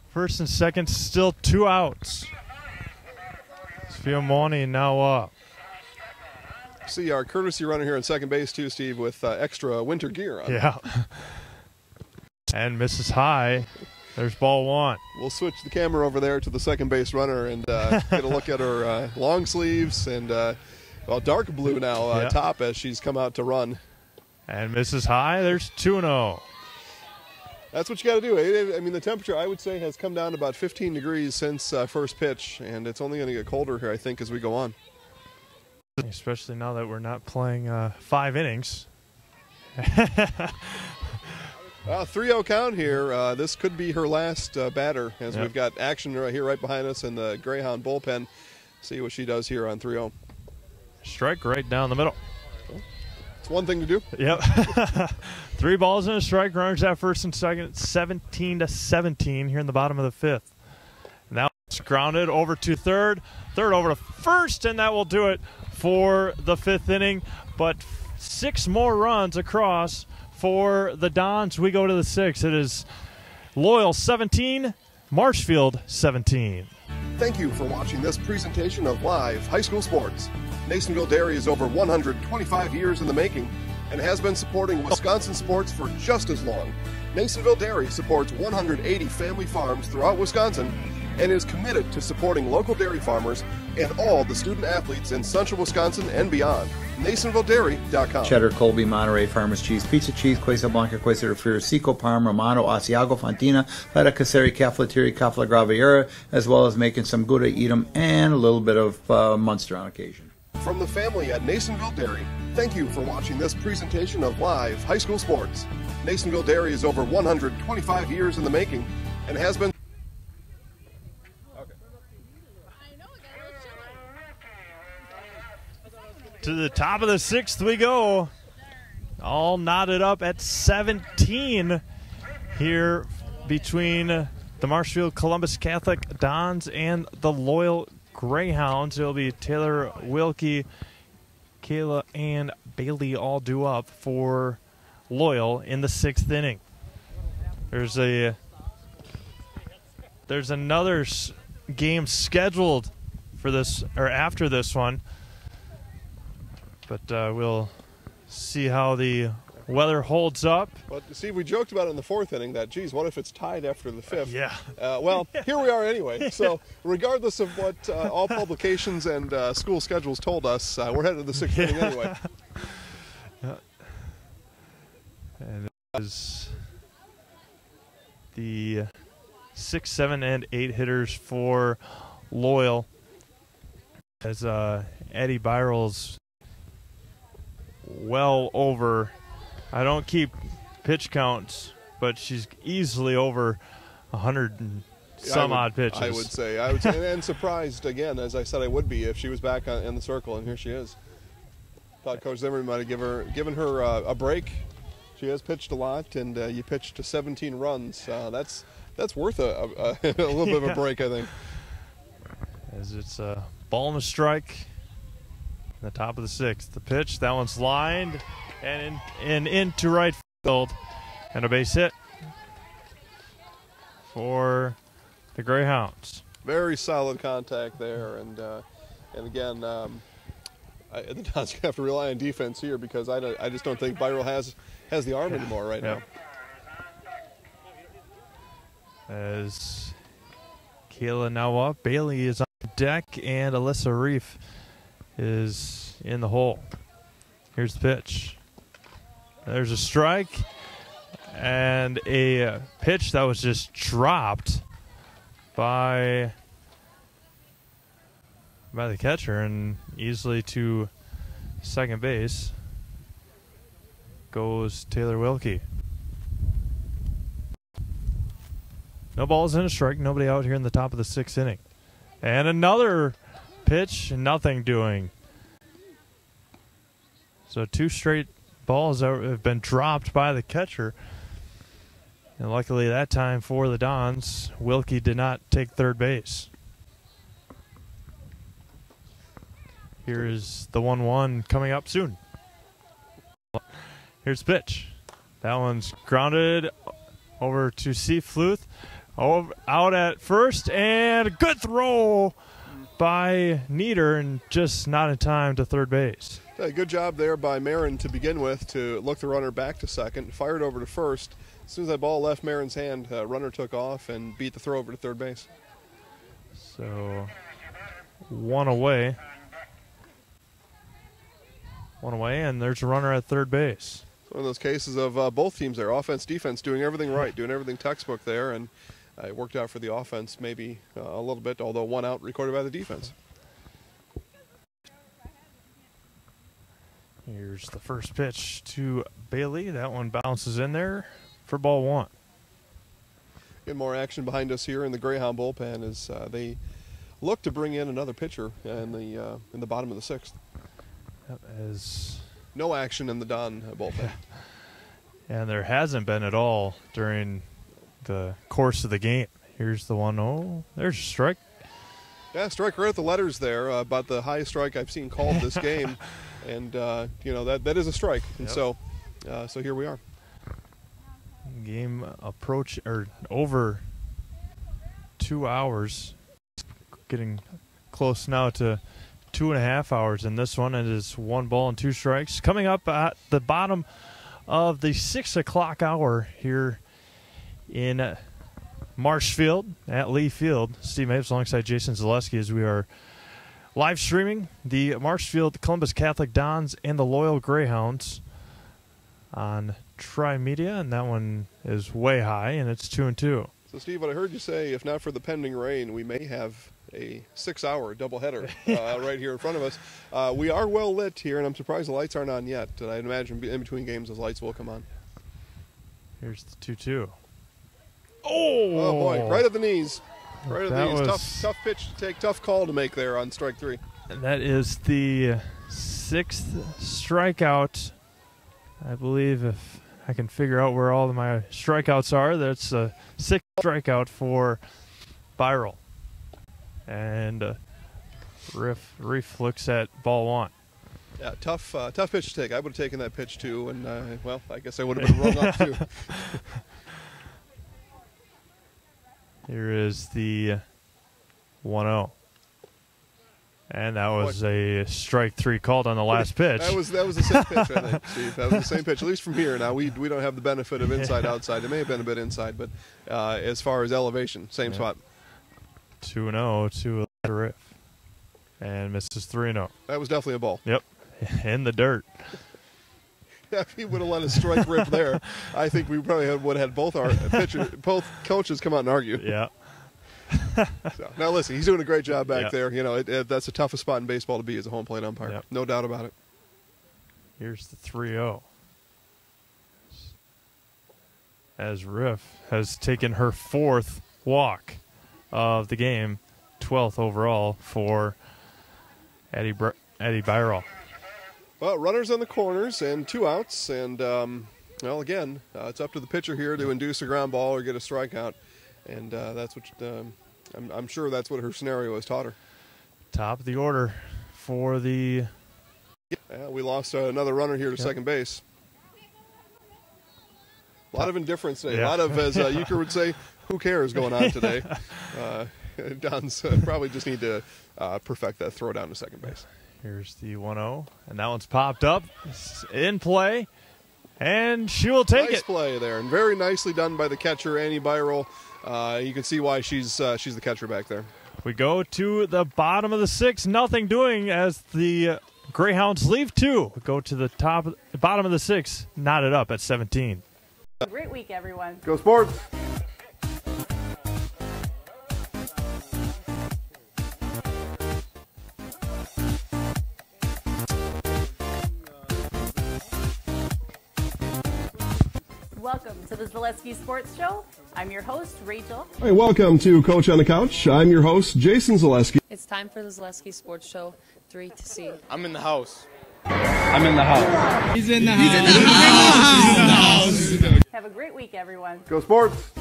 First and second, still 2 outs. Sfiamoni now up. See our courtesy runner here on second base too, Steve, with extra winter gear on. Yeah. And misses high. There's ball 1. We'll switch the camera over there to the second base runner and get a look at her long sleeves and dark blue now top as she's come out to run. And misses high. There's 2-0. That's what you got to do. I mean, the temperature, I would say, has come down to about 15 degrees since first pitch, and it's only going to get colder here, I think, as we go on. Especially now that we're not playing 5 innings. 3-0 count here. This could be her last batter as we've got action right here right behind us in the Greyhound bullpen. See what she does here on 3-0. Strike right down the middle. It's one thing to do. Yep. 3 balls and a strike. Runners at first and second. 17-17 here in the bottom of the 5th. Now it's grounded over to third. Third over to first, and that will do it for the 5th inning. But 6 more runs across for the Dons. We go to the 6th. It is Loyal 17, Marshfield 17. Thank you for watching this presentation of live high school sports. Nasonville Dairy is over 125 years in the making and has been supporting Wisconsin sports for just as long. Nasonville Dairy supports 180 family farms throughout Wisconsin and is committed to supporting local dairy farmers and all the student athletes in central Wisconsin and beyond. NasonvilleDairy.com. Cheddar, Colby, Monterey, Farmers Cheese, Pizza Cheese, Quesa Blanca, Quesa Refrier, Seco, Parma, Romano, Asiago, Fontina, Feta Caseri, Cafetieri, Cafla Graviera, as well as making some Gouda, Edam, and a little bit of Munster on occasion. From the family at Nasonville Dairy, Thank you for watching this presentation of live high school sports. Nasonville Dairy is over 125 years in the making and has been. To the top of the sixth we go. All knotted up at 17 here between the Marshfield Columbus Catholic Dons and the Loyal Greyhounds. It'll be Taylor Wilkie, Kayla, and Bailey all due up for Loyal in the sixth inning. There's another game scheduled for this or after this one, but we'll see how the weather holds up. Well, see, we joked about it in the fourth inning that, geez, what if it's tied after the fifth? Yeah. Well, here we are anyway. So regardless of what all publications and school schedules told us, we're headed to the sixth inning anyway. And it is the 6, 7, and 8 hitters for Loyal, as Eddie Biral's well over. I don't keep pitch counts, but she's easily over 100 and some odd pitches. I would say, and surprised again, as I said I would be if she was back in the circle, and here she is. Thought Coach Zimmerman might have given her a break. She has pitched a lot, and you pitched to 17 runs. That's worth a little bit of a break, I think. As it's a ball and a strike. The top of the sixth. The pitch, that one's lined and into right field, and a base hit for the Greyhounds. Very solid contact there, and again, the Dons have to rely on defense here because I just don't think Byral has the arm anymore right now. As Kayla now up, Bailey is on deck, and Alyssa Reef is in the hole. Here's the pitch. There's a strike and a pitch that was just dropped by the catcher, and easily to second base goes Taylor Wilkie. No balls and a strike. Nobody out here in the top of the sixth inning. And another pitch, nothing doing. So 2 straight balls that have been dropped by the catcher. And luckily that time for the Dons, Wilkie did not take third base. Here is the 1-1 coming up soon. Here's the pitch. That one's grounded over to C. Fluth. Out at first, and a good throw by Nieder, and just not in time to third base. Good job there by Marin to begin with to look the runner back to second, fired over to first. As soon as that ball left Marin's hand, runner took off and beat the throw over to third base. So 1 away. 1 away, and there's a runner at third base. It's one of those cases of both teams there, offense, defense, doing everything right, doing everything textbook there, and it worked out for the offense maybe a little bit, although 1 out recorded by the defense. Here's the first pitch to Bailey. That one bounces in there for ball 1. Get more action behind us here in the Greyhound bullpen as they look to bring in another pitcher in the bottom of the sixth. As no action in the Don bullpen. And there hasn't been at all during the course of the game. Here's the 1-0. There's a strike. Yeah, strike right at the letters there. About the highest strike I've seen called this game. And, that is a strike. And so here we are. Game over 2 hours. Getting close now to 2.5 hours in this one. It is 1 ball and 2 strikes. Coming up at the bottom of the 6 o'clock hour here in Marshfield at Lee Field. Steve Mapes alongside Jason Zaleski as we are live streaming the Marshfield Columbus Catholic Dons and the Loyal Greyhounds on Tri-Media, and that one is way high, and it's 2-2. So, Steve, what I heard you say, if not for the pending rain, we may have a 6-hour doubleheader right here in front of us. We are well lit here, and I'm surprised the lights aren't on yet. And I'd imagine in between games those lights will come on. Here's the 2-2. Oh boy, right at the knees. Right at the That knees. was- Tough pitch to take, tough call to make there on strike 3. And that is the 6th strikeout. I believe if I can figure out where all of my strikeouts are, that's a 6th strikeout for Byral. And Reef looks at ball 1. Yeah, tough pitch to take. I would have taken that pitch too, and well, I guess I would have been rung up too. Here is the 1-0. And that was a strike 3 called on the last pitch. That was the same pitch, I think, Steve. That was the same pitch, at least from here. Now, we don't have the benefit of inside, outside. It may have been a bit inside, but as far as elevation, same spot. 2-0 to a riff. And misses 3-0. That was definitely a ball. Yep. In the dirt. If he would have let a strike rip there, I think we probably would have had both coaches come out and argue. Yeah. So, now, listen, he's doing a great job back Yeah. there. You know, that's the toughest spot in baseball to be as a home plate umpire. Yep. No doubt about it. Here's the 3-0. As Riff has taken her 4th walk of the game, 12th overall for Eddie Byral. Well, runners on the corners and 2 outs. And, well, again, it's up to the pitcher here to induce a ground ball or get a strikeout. And that's what I'm sure that's what her scenario has taught her. Top of the order for the... Yeah, we lost another runner here to second base. A lot of indifference today. Yeah. A lot of, as Euchre would say, who cares going on today. Don's probably just need to perfect that throw down to second base. Here's the 1-0, and that one's popped up. It's in play, and she will take Nice it. play there, and very nicely done by the catcher, Annie Byral. You can see why she's the catcher back there. We go to the bottom of the 6th, nothing doing as the Greyhounds leave 2. We go to the bottom of the 6th, knotted up at 17. Great week, everyone. Go Sports! Welcome to the Zaleski Sports Show. I'm your host, Rachel. Hey, welcome to Coach on the Couch. I'm your host, Jason Zaleski. It's time for the Zaleski Sports Show 3 to see. I'm in the house. I'm in the house. He's in the house. Have a great week, everyone. Go Sports!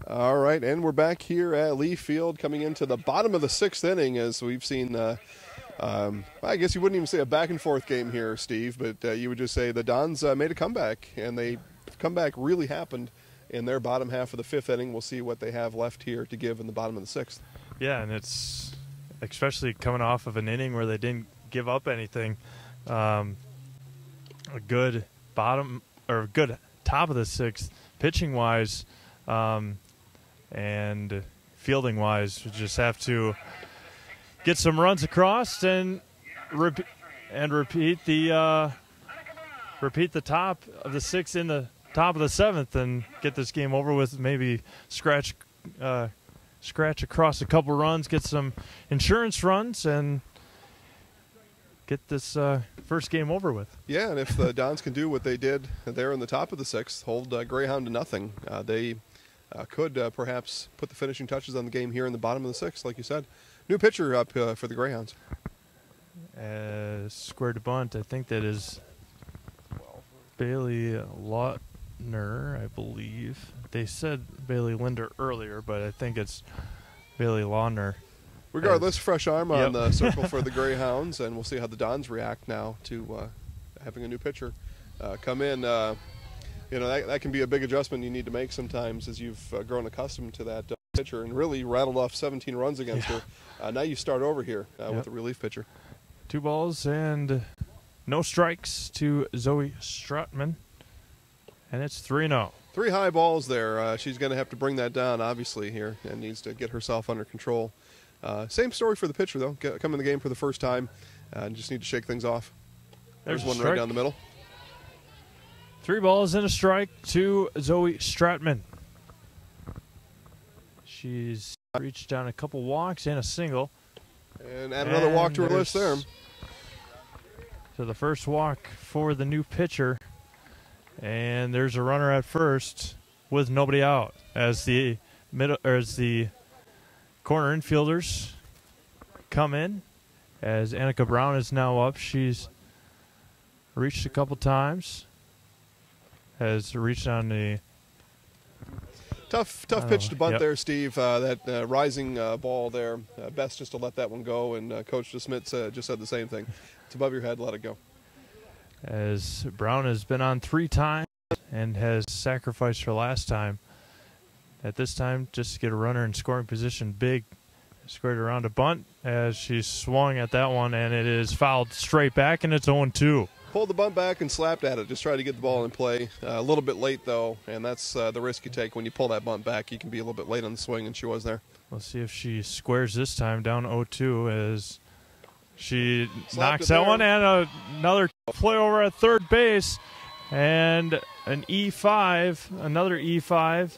All right, and we're back here at Lee Field coming into the bottom of the 6th inning as we've seen, I guess you wouldn't even say a back-and-forth game here, Steve, but you would just say the Dons made a comeback, and the comeback really happened in their bottom half of the 5th inning. We'll see what they have left here to give in the bottom of the 6th. Yeah, and it's especially coming off of an inning where they didn't give up anything. A good bottom or good top of the 6th, pitching-wise. And fielding-wise, we just have to get some runs across and repeat the top of the 6th in the top of the 7th and get this game over with. Maybe scratch across a couple runs, get some insurance runs, and get this first game over with. Yeah, and if the Dons can do what they did there in the top of the 6th, hold Greyhound to nothing, they could perhaps put the finishing touches on the game here in the bottom of the 6th, like you said. New pitcher up for the Greyhounds. Square to bunt, I think that is Bailey Lautner, I believe. They said Bailey Linder earlier, but I think it's Bailey Lautner. Regardless, fresh arm on Yep. the circle for the Greyhounds, and we'll see how the Dons react now to having a new pitcher come in. You know, that can be a big adjustment you need to make sometimes as you've grown accustomed to that pitcher and really rattled off 17 runs against her. Now you start over here with a relief pitcher. 2 balls and no strikes to Zoe Stratman, and it's 3-0. 3 high balls there. She's going to have to bring that down, obviously, here, and needs to get herself under control. Same story for the pitcher, though. Come in the game for the first time. Just need to shake things off. There's one right down the middle. 3 balls and a strike to Zoe Stratman. She's reached down a couple walks and a single. And add another walk to her list there. So the first walk for the new pitcher. And there's a runner at first with nobody out as the corner infielders come in. As Annika Brown is now up, she's reached a couple times. Has reached on the tough pitch to bunt there, Steve. That rising ball there. Best just to let that one go. And Coach DeSmit just said the same thing. It's above your head. Let it go. As Brown has been on 3 times and has sacrificed her last time. At this time, just to get a runner in scoring position, big squared around a bunt as she swung at that one, and it is fouled straight back, and it's 0-2. Pulled the bunt back and slapped at it. Just tried to get the ball in play. A little bit late, though, and that's the risk you take when you pull that bunt back. You can be a little bit late on the swing, and she was there. We'll see if she squares this time, down 0-2, as she knocks that one, and another play over at third base, and an E5, another E5,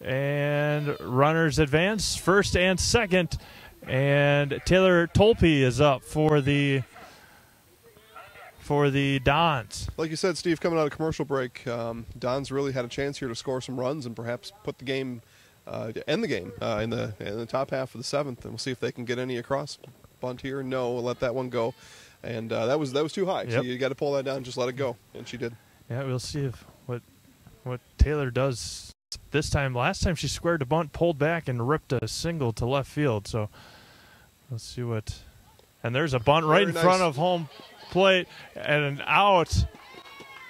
and runners advance first and second, and Taylor Tolpe is up for the Dons. Like you said, Steve, coming out of commercial break, Dons really had a chance here to score some runs and perhaps put the game, end the game in the top half of the 7th, and we'll see if they can get any across. Bunt here, no, let that one go, and that was too high. Yep. So you got to pull that down, just let it go, and she did. Yeah, we'll see if what Taylor does this time. Last time she squared a bunt, pulled back, and ripped a single to left field. So let's see what. And there's a bunt right in front of home plate and an out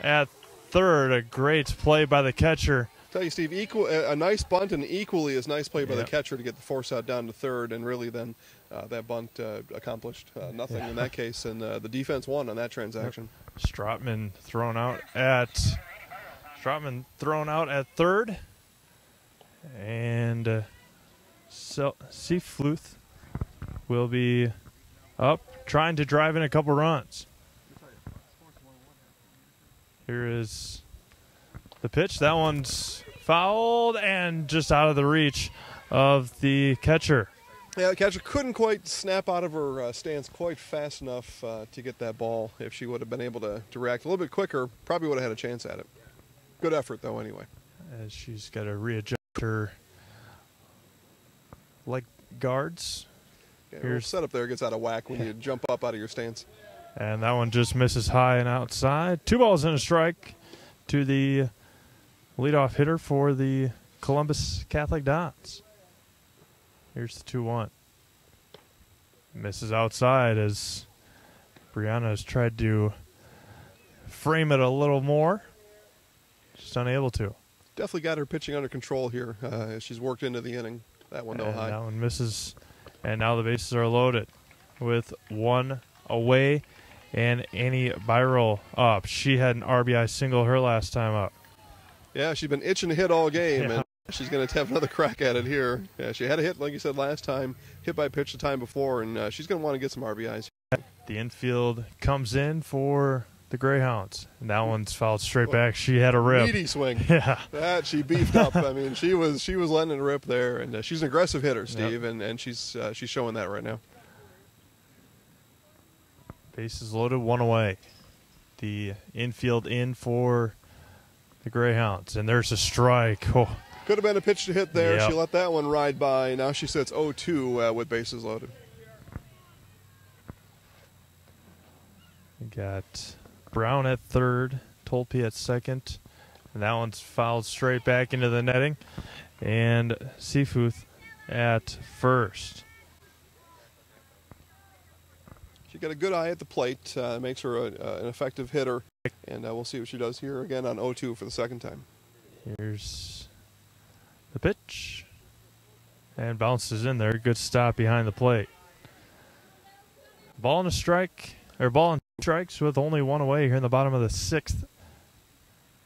at third. A great play by the catcher. Tell you, Steve, a nice bunt and equally as nice play by the catcher to get the force out down to third, and really then that bunt accomplished nothing in that case, and the defense won on that transaction. Stratman thrown out at third, and Seafluth will be up trying to drive in a couple runs. Here is the pitch. That one's fouled and just out of the reach of the catcher. Yeah, the catcher couldn't quite snap out of her stance quite fast enough to get that ball. If she would have been able to react a little bit quicker, probably would have had a chance at it. Good effort, though, anyway. As she's got to readjust her leg guards. Yeah, here's setup there gets out of whack when you jump up out of your stance. And that one just misses high and outside. 2 balls and a strike to the leadoff hitter for the Columbus Catholic Dons. Here's the 2-1. Misses outside as Brianna has tried to frame it a little more. Just unable to. Definitely got her pitching under control here as she's worked into the inning. That one, though, high. That one misses. And now the bases are loaded with 1 away and Annie Byrel up. She had an RBI single her last time up. Yeah, she's been itching to hit all game, Yeah. and she's going to have another crack at it here. Yeah, she had a hit, like you said, last time, hit by pitch the time before, and she's going to want to get some RBIs. The infield comes in for the Greyhounds, and that one's fouled straight back. She had a rip. Meaty swing. Yeah. That she beefed up. I mean, she was letting it rip there, and she's an aggressive hitter, Steve, Yep. and she's showing that right now. Bases loaded, 1 away. The infield in for the Greyhounds, and there's a strike. Oh. Could have been a pitch to hit there. Yep. She let that one ride by. Now she sits 0-2 with bases loaded. We got Brown at third, Tolpe at second, and that one's fouled straight back into the netting, and Seafuth at first. She got a good eye at the plate. Makes her an effective hitter, and we'll see what she does here again on 0-2 for the second time. Here's the pitch, and bounces in there. Good stop behind the plate. Ball and strikes with only 1 away here in the bottom of the 6th.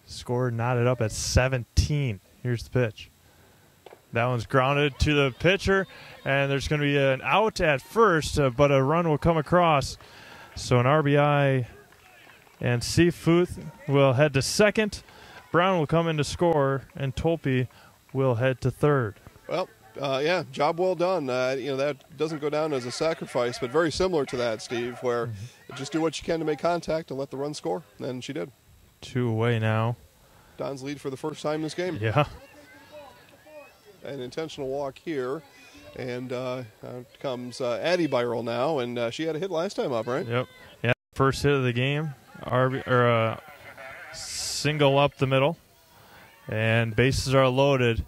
Score knotted up at 17. Here's the pitch. That one's grounded to the pitcher, and there's going to be an out at first, but a run will come across. So an RBI, and Seafood will head to second. Brown will come in to score, and Tolpe will head to third. Well, yeah, job well done. That doesn't go down as a sacrifice, but very similar to that, Steve, where just do what you can to make contact and let the run score, and she did. 2 away now. Don's lead for the first time this game. Yeah. An intentional walk here, and comes Addie Byrel now, and she had a hit last time up, right? Yep. Yeah. First hit of the game. Single up the middle, and bases are loaded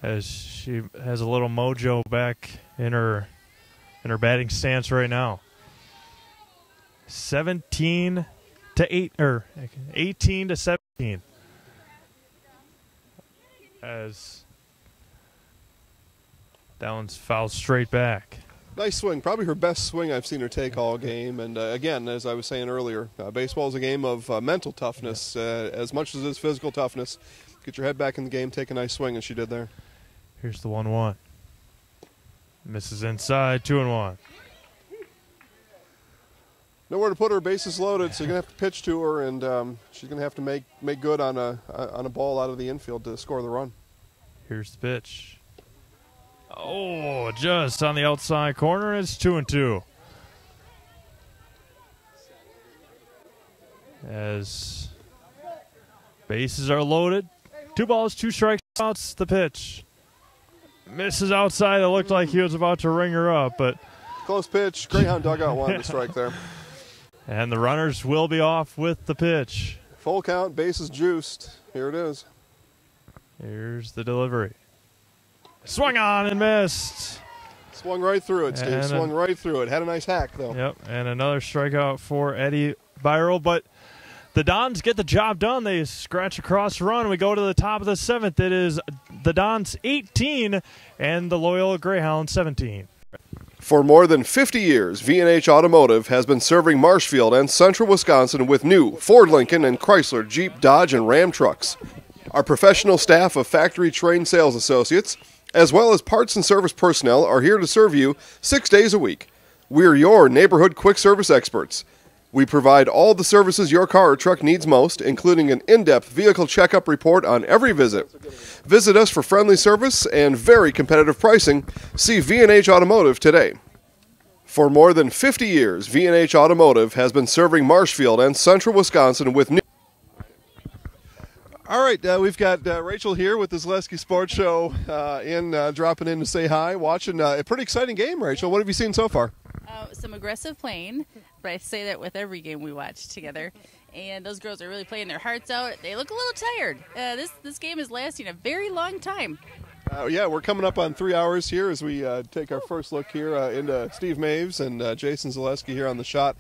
as she has a little mojo back in her batting stance right now. 18 to 17. As that one's fouled straight back. Nice swing. Probably her best swing I've seen her take all game. And, again, as I was saying earlier, baseball is a game of mental toughness as much as it is physical toughness. Get your head back in the game, take a nice swing, and she did there. Here's the 1-1. Misses inside, 2-1. Nowhere to put her, bases loaded, so you're going to have to pitch to her, and she's going to have to make good on a ball out of the infield to score the run. Here's the pitch. Oh, just on the outside corner. It's 2-2. As bases are loaded. 2 balls, 2 strikes. Outs the pitch. Misses outside. It looked like he was about to ring her up, but close pitch. Greyhound dugout wanted to strike there. And the runners will be off with the pitch. Full count, bases juiced. Here it is. Here's the delivery. Swung on and missed. Swung right through it, Steve. Swung right through it. Had a nice hack, though. Yep, and another strikeout for Addie Byrel. But the Dons get the job done. They scratch across the run. We go to the top of the 7th. It is the Dons 18 and the Loyola Greyhounds 17. For more than 50 years, V&H Automotive has been serving Marshfield and central Wisconsin with new Ford, Lincoln, and Chrysler, Jeep, Dodge, and Ram trucks. Our professional staff of factory-trained sales associates, as well as parts and service personnel, are here to serve you 6 days a week. We're your neighborhood quick service experts. We provide all the services your car or truck needs most, including an in-depth vehicle checkup report on every visit. Visit us for friendly service and very competitive pricing. See V&H Automotive today. For more than 50 years, V&H Automotive has been serving Marshfield and central Wisconsin with new... All right, we've got Rachel here with the Zaleski Sports Show dropping in to say hi, watching a pretty exciting game, Rachel. What have you seen so far? Some aggressive playing, but I say that with every game we watch together. And those girls are really playing their hearts out. They look a little tired. This game is lasting a very long time. Yeah, we're coming up on 3 hours here as we take our first look here into Steve Maves and Jason Zaleski here on the shot.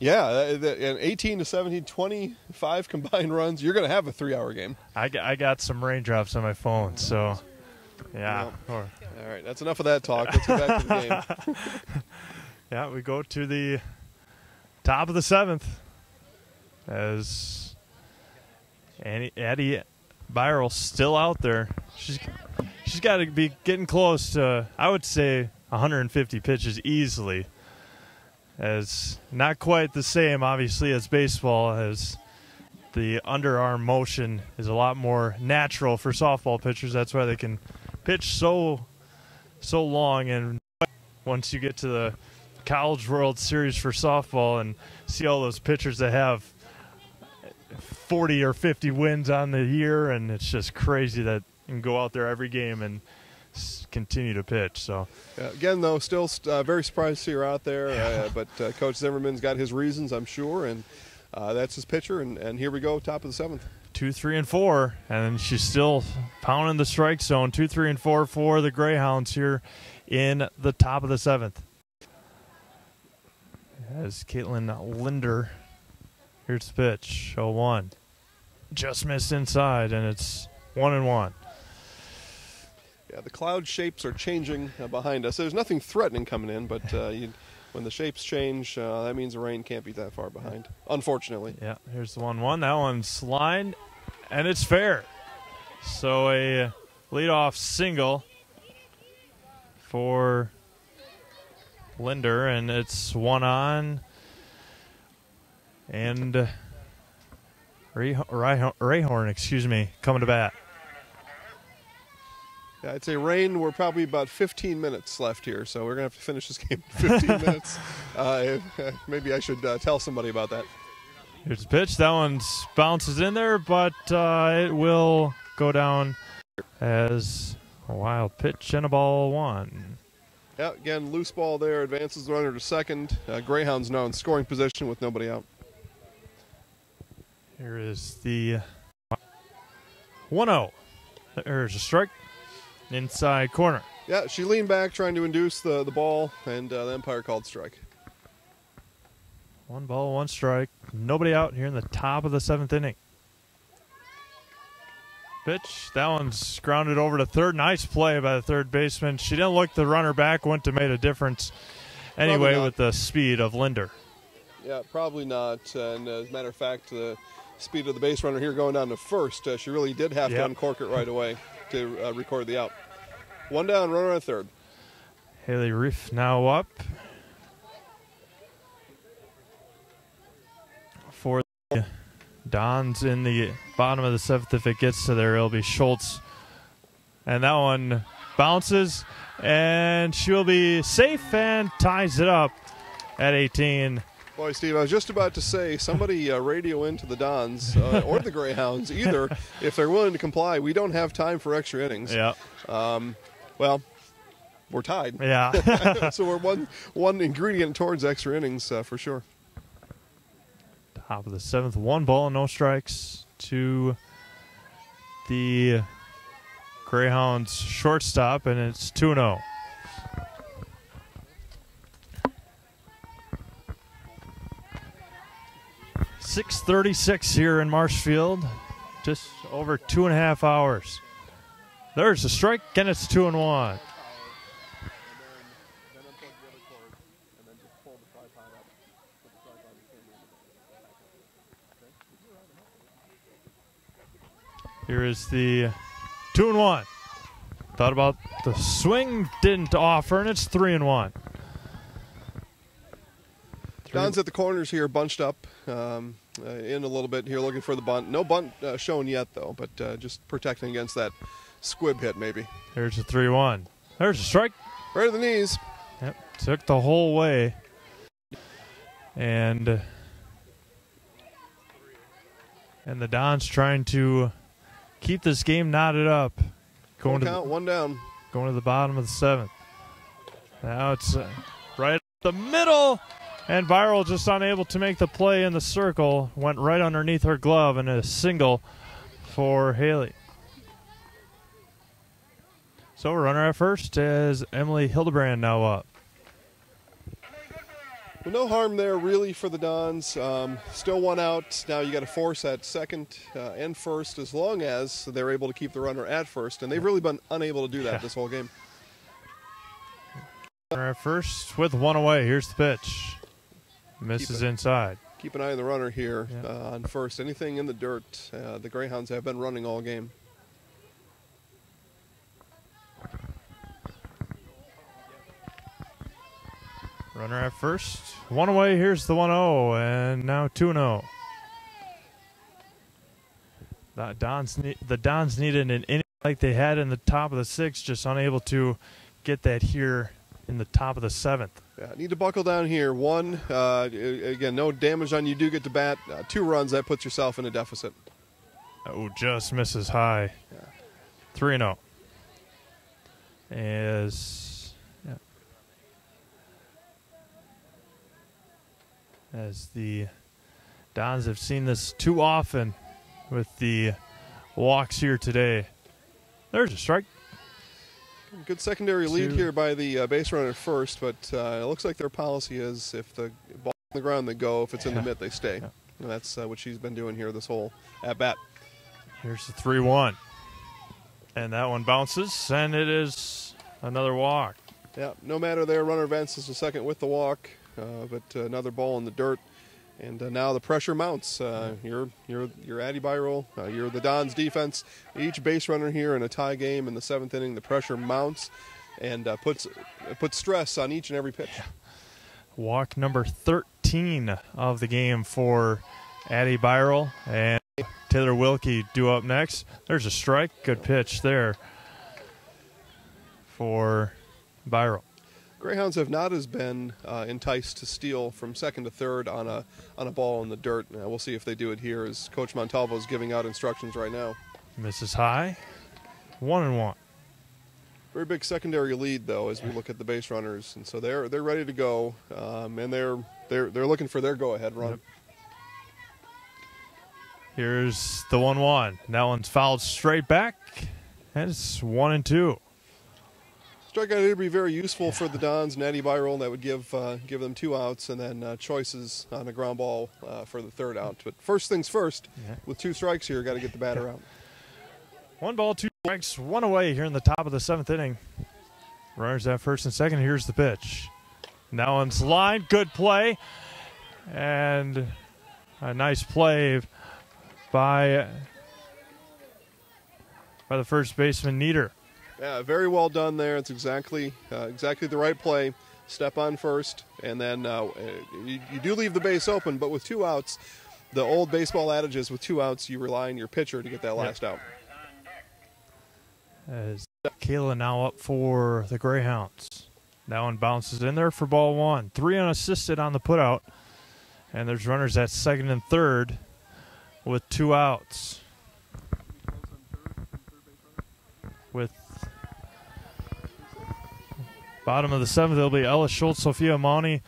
Yeah, 18 to 17, 25 combined runs. You're going to have a 3-hour game. I got some raindrops on my phone, so yeah. All right, that's enough of that talk. Let's get back to the game. Yeah, we go to the top of the 7th as Addie Byrel still out there. She's got to be getting close to, I would say, 150 pitches easily. As not quite the same, obviously, as baseball, as the underarm motion is a lot more natural for softball pitchers. That's why they can pitch so long. And once you get to the College World Series for softball and see all those pitchers that have 40 or 50 wins on the year, and it's just crazy that you can go out there every game and continue to pitch. So again, though, still very surprised to see her out there. But Coach Zimmerman's got his reasons, I'm sure, and that's his pitcher. And here we go, top of the 7th. 2, 3, and 4, and she's still pounding the strike zone. 2, 3, and 4 for the Greyhounds here in the top of the 7th. As Caitlin Linder, here's the pitch. 0-1, just missed inside, and it's 1-1. Yeah, the cloud shapes are changing behind us. There's nothing threatening coming in, but when the shapes change, that means the rain can't be that far behind, unfortunately. Yeah, here's the 1-1. That one's lined, and it's fair. So a leadoff single for Linder, and it's 1 on. And Rayhorn, excuse me, coming to bat. Yeah, I'd say rain. We're probably about 15 minutes left here, so we're going to have to finish this game in 15 minutes. Maybe I should tell somebody about that. Here's the pitch. That one bounces in there, but it will go down as a wild pitch and a ball 1. Yeah, again, loose ball there. Advances the runner to second. Greyhounds now in scoring position with nobody out. Here is the 1-0. There's a strike. Inside corner. Yeah, she leaned back trying to induce the ball, and the umpire called strike. 1 ball, 1 strike. Nobody out here in the top of the 7th inning. Pitch. That one's grounded over to third. Nice play by the third baseman. She didn't look the runner back. Wouldn't have made a difference anyway with the speed of Linder. Yeah, probably not. And as a matter of fact, the speed of the base runner here going down to first, she really did have to uncork it right away to record the out. 1 down, runner on third. Haley Reef now up for the Dons in the bottom of the 7th. If it gets to there, it'll be Schultz. And that one bounces, and she'll be safe and ties it up at 18. Boy, Steve, I was just about to say, somebody radio into the Dons or the Greyhounds, either, if they're willing to comply. We don't have time for extra innings. Yeah. Well, we're tied. Yeah. So we're one ingredient towards extra innings for sure. Top of the 7th, 1 ball, no strikes to the Greyhounds shortstop, and it's 2-0. .636 here in Marshfield, just over 2.5 hours. There's a strike, and it's 2-1. Here is the 2-1. Thought about the swing, didn't offer, and it's 3-1. Don's at the corners here, bunched up in a little bit here, looking for the bunt. No bunt shown yet, though, but just protecting against that squib hit, maybe. There's a 3-1. There's a strike. Right to the knees. Yep, took the whole way. And the Dons trying to keep this game knotted up. Going to count, 1 down. Going to the bottom of the 7th. Now it's right up the middle. And Viral just unable to make the play in the circle. Went right underneath her glove, and a single for Haley. So runner at first is Emily Hildebrand now up. Well, no harm there really for the Dons. Still 1 out. Now you got to force at second and first as long as they're able to keep the runner at first. And they've really been unable to do that this whole game. Runner at first with 1 away. Here's the pitch. Misses inside. Keep an eye on the runner here on first. Anything in the dirt, the Greyhounds have been running all game. Runner at first. 1 away. Here's the 1-0, and now 2-0. The Dons needed an inning like they had in the top of the 6th, just unable to get that here in the top of the 7th. Yeah, need to buckle down here. 1, again, no damage on you. Do get to bat. 2 runs, that puts yourself in a deficit. Oh, just misses high. 3-0. As the Dons have seen this too often with the walks here today. There's a strike. Good secondary lead here by the base runner at first, but it looks like their policy is if the ball's on the ground, they go. If it's in the mitt, they stay. Yeah. And that's what she's been doing here this whole at-bat. Here's the 3-1. And that one bounces, and it is another walk. Yeah, no matter there. Runner advances to second with the walk, but another ball in the dirt. And now the pressure mounts. You're Addie Byrell. You're the Dons defense. Each base runner here in a tie game in the 7th inning, the pressure mounts and puts stress on each and every pitch. Walk number 13 of the game for Addie Byrell, and Taylor Wilkie due up next. There's a strike. Good pitch there for Byrell. Greyhounds have not as been enticed to steal from second to third on a ball in the dirt. We'll see if they do it here as Coach Montalvo is giving out instructions right now. Misses high. 1-1. Very big secondary lead though as we look at the base runners, and so they're ready to go, and they're looking for their go-ahead run. Yep. Here's the 1-1. That one's fouled straight back, and it's 1-2. Strikeout would be very useful for the Dons and Addie Byrell. That would give them 2 outs, and then choices on a ground ball for the 3rd out. But first things first, with 2 strikes here, got to get the batter out. 1 ball, 2 strikes, 1 away here in the top of the 7th inning. Runners at first and second. Here's the pitch. Now one's line. Good play. And a nice play by the first baseman, Nieder. Yeah, very well done there. It's exactly the right play. Step on first, and then you do leave the base open, but with 2 outs, the old baseball adage is with 2 outs, you rely on your pitcher to get that last out. As Kayla now up for the Greyhounds. That one bounces in there for ball 1. 3 unassisted on the putout, and there's runners at second and third with 2 outs. With bottom of the 7th, it'll be Ella Schultz, Sophia Monty.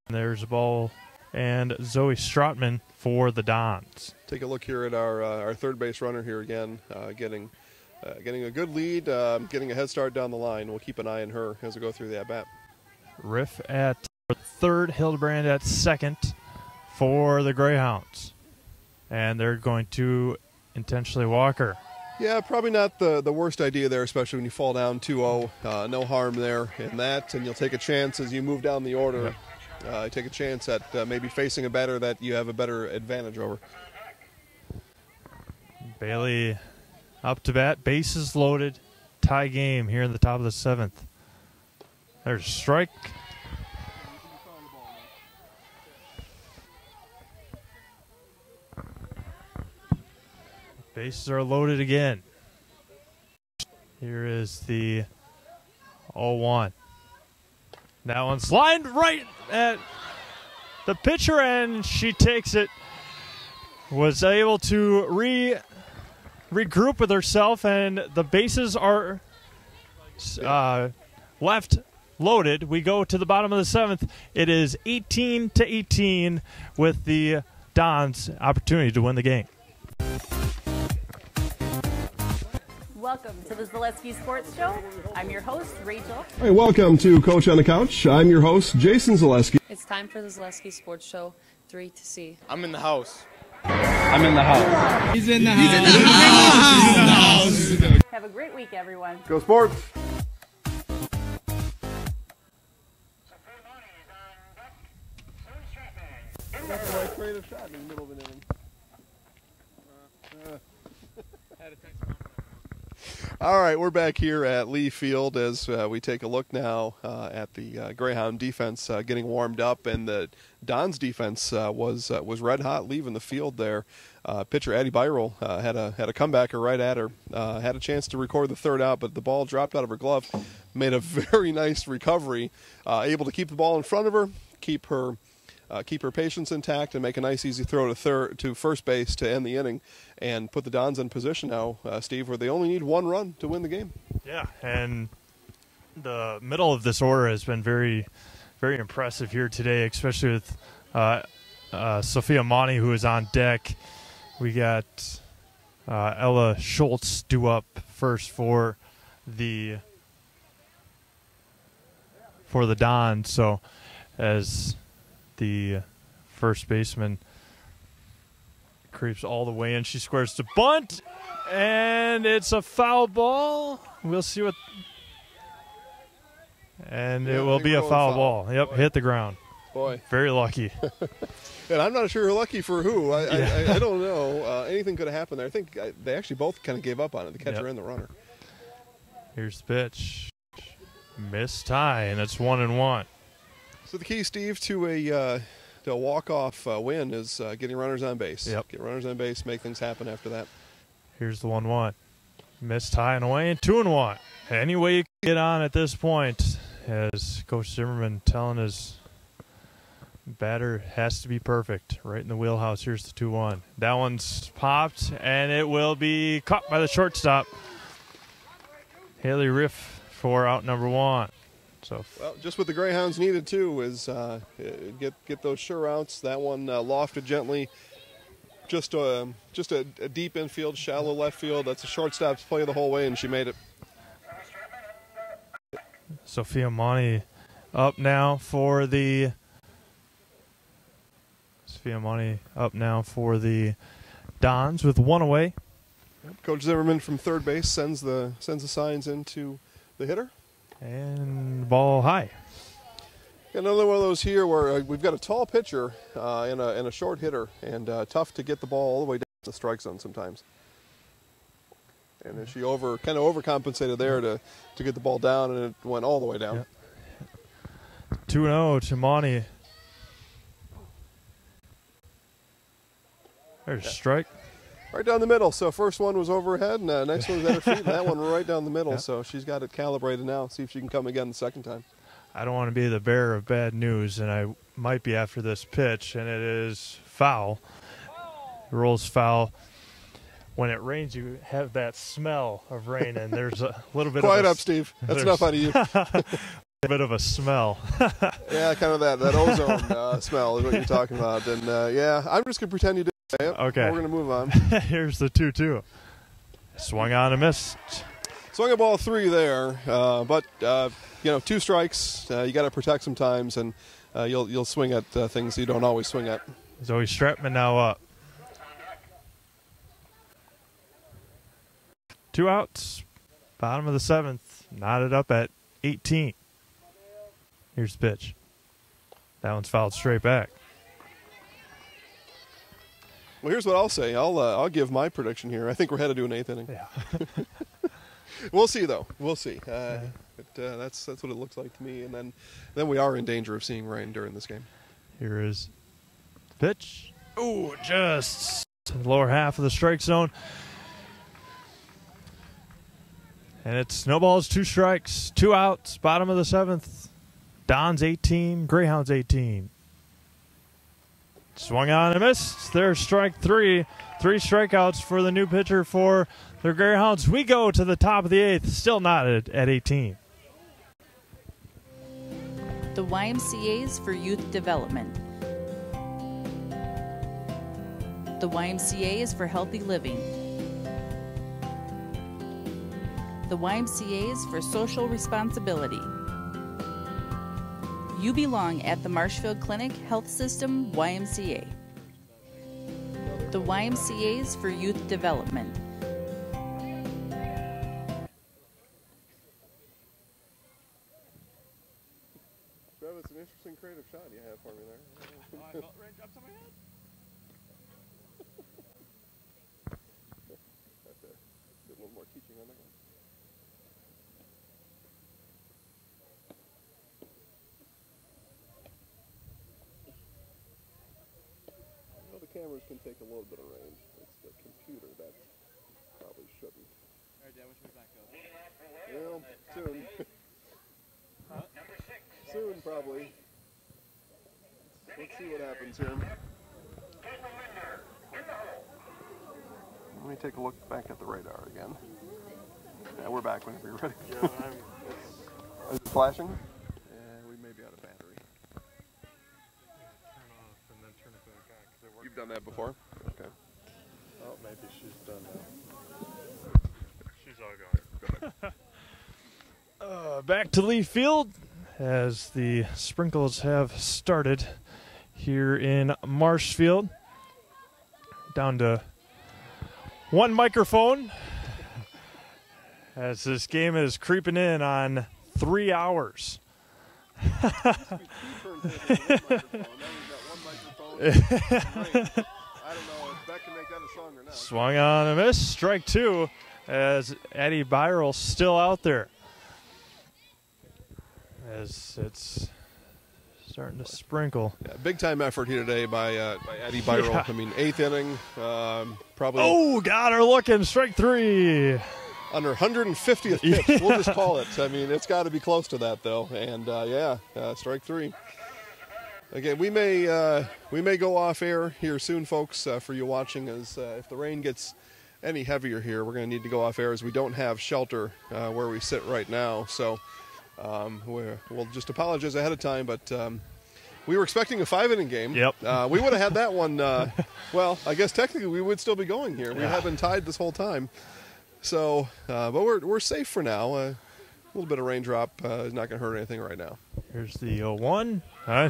And there's a ball, and Zoe Stratman for the Dons. Take a look here at our third base runner here again, getting a good lead, getting a head start down the line. We'll keep an eye on her as we go through the at-bat. Riff at third, Hildebrand at second for the Greyhounds. And they're going to intentionally walk her. Yeah, probably not the worst idea there, especially when you fall down 2-0. No harm there in that, and you'll take a chance as you move down the order. Take a chance at maybe facing a batter that you have a better advantage over. Bailey up to bat, bases loaded, tie game here in the top of the 7th. There's a strike. Bases are loaded again. Here is the 0-1. That one's lined right at the pitcher, and she takes it. Was able to regroup with herself, and the bases are left loaded. We go to the bottom of the 7th. It is 18-18 with the Dons' opportunity to win the game. Welcome to the Zaleski Sports Show. I'm your host, Rachel. Hey, welcome to Coach on the Couch. I'm your host, Jason Zaleski. It's time for the Zaleski Sports Show 3 to see. I'm in the house. I'm in the house. He's in the house. Have a great week, everyone. Go Sports! Creative shot in the middle of an inning. All right, we're back here at Lee Field as we take a look now at the Greyhound defense getting warmed up, and the Dons defense was red hot leaving the field there. Pitcher Addie Byrell had a comebacker right at her, had a chance to record the 3rd out, but the ball dropped out of her glove. Made a very nice recovery, able to keep the ball in front of her, keep her patience intact, and make a nice easy throw to first base to end the inning, and put the Dons in position now, Steve, where they only need 1 run to win the game. Yeah, and the middle of this order has been very, very impressive here today, especially with Sophia Monty, who is on deck. We got Ella Schultz due up first for the Dons. So as the first baseman creeps all the way in, she squares to bunt, and it's a foul ball. We'll see what, and it will be a foul ball. Yep, hit the ground. Boy. Very lucky. And I'm not sure lucky for who. I don't know. Anything could have happened there. I think they actually both kind of gave up on it, the catcher and the runner. Here's the pitch. Missed tie, and it's 1-1. So the key, Steve, to a walk-off win is getting runners on base. Yep. Get runners on base, make things happen after that. Here's the 1-1. Missed tie and away, and 2-1. Any way you can get on at this point, as Coach Zimmerman telling his batter has to be perfect. Right in the wheelhouse. Here's the 2-1. That one's popped, and it will be caught by the shortstop. Haley Riff for out number 1. So, well, just what the Greyhounds needed too is get those sure outs. That one lofted gently, just a deep infield, shallow left field. That's a shortstop's play the whole way, and she made it. Sophia Monty up now for the Dons with 1 away. Coach Zimmerman from third base sends the signs into the hitter. And ball high. Another one of those here where we've got a tall pitcher and a short hitter, and tough to get the ball all the way down to the strike zone sometimes. And she kind of overcompensated there to get the ball down, and it went all the way down. Yep. 2-0 to Monty. There's a strike. Right down the middle. So first one was overhead, and next one was at her feet, and that one right down the middle. Yep. So she's got it calibrated now. See if she can come again the second time. I don't want to be the bearer of bad news, and I might be after this pitch, and it is foul. It rolls foul. When it rains, you have that smell of rain, and there's a little bit Quiet of up, Steve. That's enough out of you. A bit of a smell. Yeah, kind of that ozone smell is what you're talking about. And, yeah, I'm just going to pretend you didn't say it. Okay. We're going to move on. Here's the 2-2. Swung on and missed. Swung a ball 3 there, but 2 strikes. You got to protect sometimes, and you'll swing at things you don't always swing at. Zoe Stratman now up. 2 outs. Bottom of the 7th. Knotted up at 18. Here's the pitch. That one's fouled straight back. Well, here's what I'll say. I'll give my prediction here. I think we're headed to an 8th inning. Yeah. We'll see, though. We'll see. But that's what it looks like to me. And then we are in danger of seeing rain during this game. Here is the pitch. Ooh, just lower half of the strike zone. And it snowballs 2 strikes, 2 outs, bottom of the 7th. Dons 18, Greyhounds 18. Swung on and missed. There's strike 3. 3 strikeouts for the new pitcher for the Greyhounds. We go to the top of the 8th, still knotted at 18. The YMCA's for youth development. The YMCA is for healthy living. The YMCA is for social responsibility. You belong at the Marshfield Clinic Health System YMCA. The YMCA is for youth development. Travis, an interesting creative shot you have for me there. Right up to my head. Have to get a little more teaching on that one. Well, the cameras can take a little bit of range. It's the computer that probably shouldn't. All right, Dad, which way back go? Well, soon. Soon, probably. Let's see what happens here. Let me take a look back at the radar again. Yeah, we're back whenever you're ready. Is it flashing? Yeah, we may be out of battery. Turn off and then turn it back on. You've done that before? Okay. Oh, maybe she's done that. She's all gone. Back to Lee Field as the sprinkles have started here in Marshfield. Down to 1 microphone as this game is creeping in on 3 hours. Turn I don't know if Beck can make that a song or not. Swung on a miss. Strike two as Eddie Byrell still out there. As it's starting to sprinkle. Yeah, big time effort here today by Eddie Byrell. Yeah. I mean, 8th inning, probably. Oh, got her looking. Strike three. Under 150th pitch, Yeah. we'll just call it. I mean, it's got to be close to that though. And strike three. Again, we may go off air here soon, folks, for you watching. As if the rain gets any heavier here, we're going to need to go off air as we don't have shelter where we sit right now. So we'll just apologize ahead of time, but we were expecting a 5-inning game. Yep. We would have had that one. Well, I guess technically we would still be going here. We have been tied this whole time. So, but we're safe for now. A little bit of raindrop is not going to hurt anything right now. Here's the 0-1.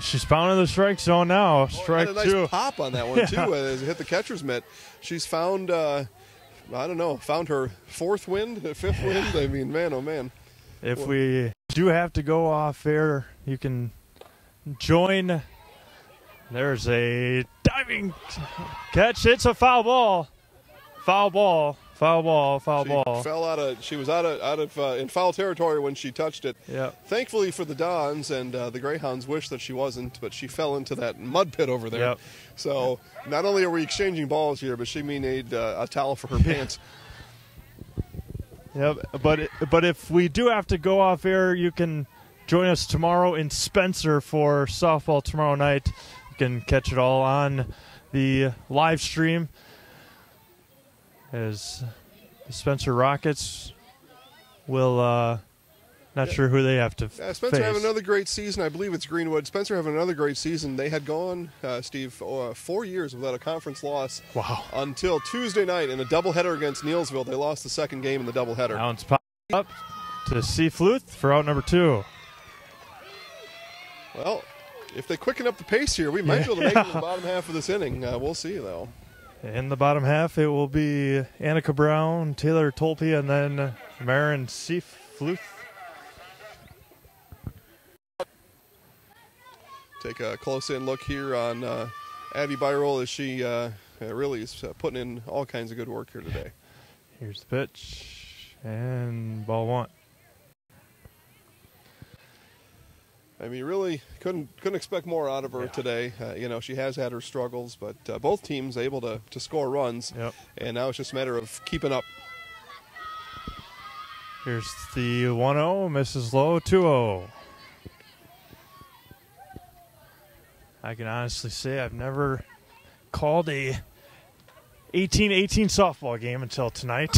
She's pounding the strike zone now. Strike had a nice two. pop on that one too as it hit the catcher's mitt. She's found, I don't know, found her fifth wind. I mean, man, oh man. If we do have to go off air, you can join. There's a diving catch. It's a foul ball. Foul ball. Foul ball. Foul ball. Fell out of. She was out of in foul territory when she touched it. Yeah. Thankfully for the Dons and the Greyhounds, wish that she wasn't, but she fell into that mud pit over there. Yep. So not only are we exchanging balls here, but she may need a towel for her pants. Yep. But if we do have to go off air, you can join us tomorrow in Spencer for softball tomorrow night. You can catch it all on the live stream. As the Spencer Rockets will, not sure who they have to Spencer face. have another great season. I believe it's Greenwood. Spencer have another great season. They had gone, Steve, 4 years without a conference loss. Wow. Until Tuesday night in a doubleheader against Neilsville. They lost the second game in the doubleheader. Bounce pop up to C. Fluth for out number 2. Well, if they quicken up the pace here, we might be able to make it to the bottom half of this inning. We'll see, though. In the bottom half, it will be Annika Brown, Taylor Tolpe, and then Marin C. Fluth. Take a close-in look here on Abby Byrell as she really is putting in all kinds of good work here today. Here's the pitch, and ball 1. I mean, really couldn't expect more out of her today. She has had her struggles, but both teams able to score runs. Yep. And now it's just a matter of keeping up. Here's the 1-0, misses low, 2-0. I can honestly say I've never called a 18-18 softball game until tonight.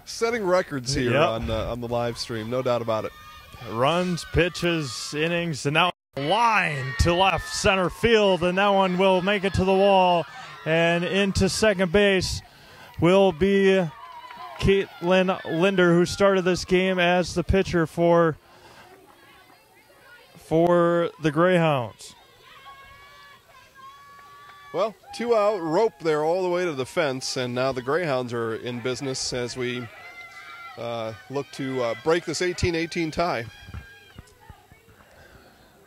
Setting records here Yep. on the live stream, no doubt about it. Runs, pitches, innings, and now line to left center field, and that one will make it to the wall and into second base will be Caitlin Linder, who started this game as the pitcher for the Greyhounds. Well, 2 out, rope there all the way to the fence, and now the Greyhounds are in business as we look to break this 18-18 tie.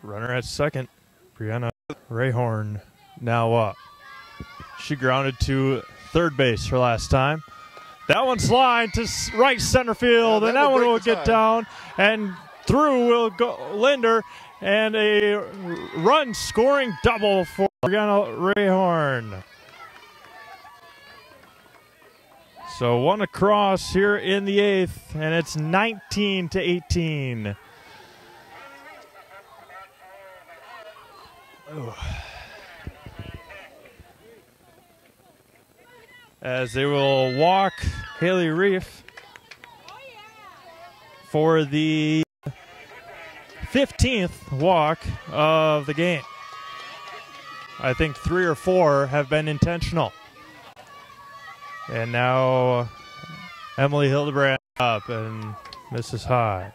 Runner at second, Brianna Rayhorn now up. She grounded to third base her last time. That one's lined to right center field, and that one will get down, and through will go Linder, and a run-scoring double for Brianna Rayhorn. So one across here in the 8th, and it's 19-18. As they will walk Haley Reef for the 15th walk of the game. I think 3 or 4 have been intentional. And now Emily Hildebrand up and misses high.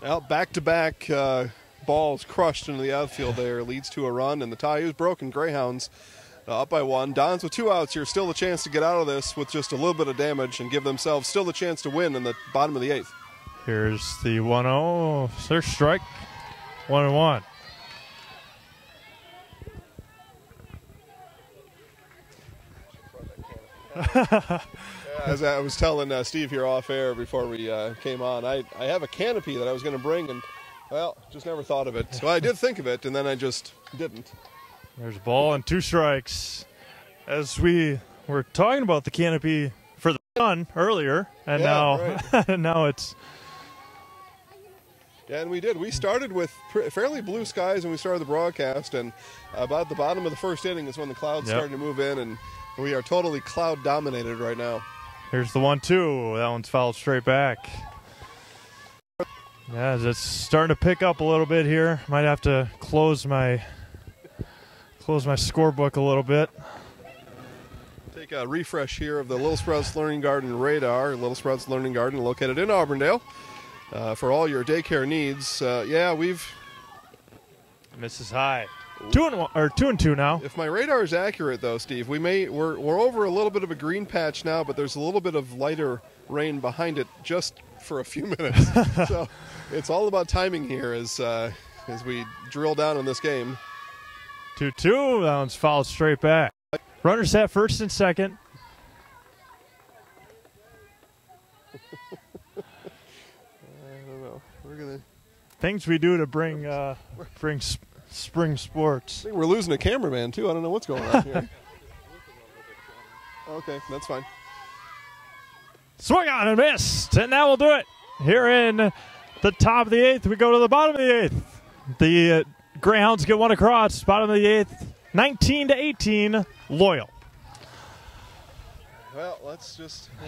Well, back-to-back balls crushed into the outfield there leads to a run, and the tie is broken. Greyhounds up by 1. Dons with 2 outs here, still a chance to get out of this with just a little bit of damage and give themselves still the chance to win in the bottom of the 8th. Here's the 1-0. There's strike. 1-1. As I was telling Steve here off air before we came on, I have a canopy that I was going to bring, and, well, just never thought of it. So I did think of it, and then I just didn't. There's a ball and 2 strikes. As we were talking about the canopy for the sun earlier, and now it's... Yeah, and we did. We started with fairly blue skies when we started the broadcast, and about the bottom of the first inning is when the clouds started to move in, and we are totally cloud-dominated right now. Here's the 1-2. That one's fouled straight back. Yeah, it's starting to pick up a little bit here. Might have to close my scorebook a little bit. Take a refresh here of the Little Sprouts Learning Garden radar. Little Sprouts Learning Garden located in Auburndale. For all your daycare needs. We've... Misses high. 2-2 now. If my radar is accurate, though, Steve, we're over a little bit of a green patch now, but there's a little bit of lighter rain behind it just for a few minutes. So it's all about timing here as we drill down on this game. 2-2. That one's fouled straight back. Runners at first and second. Things we do to bring spring sports. I think we're losing a cameraman, too. I don't know what's going on here. Okay, that's fine. Swung on and missed, and that will do it. Here in the top of the 8th, we go to the bottom of the 8th. The Greyhounds get one across, bottom of the 8th, 19-18, Loyal. Well, we'll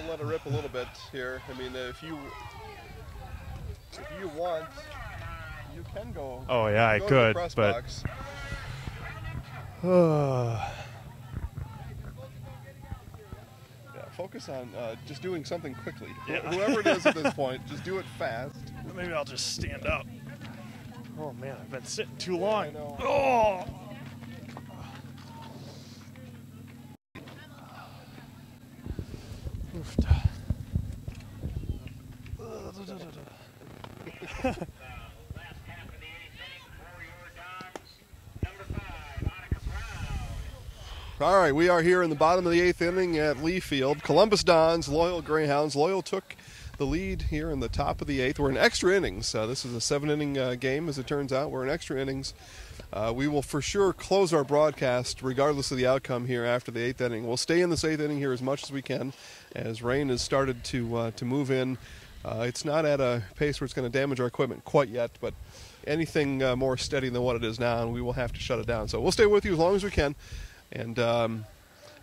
let it rip a little bit here. I mean, if you want... You can go. Oh, yeah, I could, but... focus on just doing something quickly. Yeah. Whoever it is at this point, just do it fast. Maybe I'll just stand up. Oh, man, I've been sitting too long. I know. Oh! All right, we are here in the bottom of the 8th inning at Lee Field. Columbus Dons, Loyal Greyhounds. Loyal took the lead here in the top of the 8th. We're in extra innings. This is a 7-inning game, as it turns out. We're in extra innings. We will for sure close our broadcast regardless of the outcome here after the 8th inning. We'll stay in this 8th inning here as much as we can as rain has started to move in. It's not at a pace where it's going to damage our equipment quite yet, but anything more steady than what it is now, and we will have to shut it down. So we'll stay with you as long as we can. And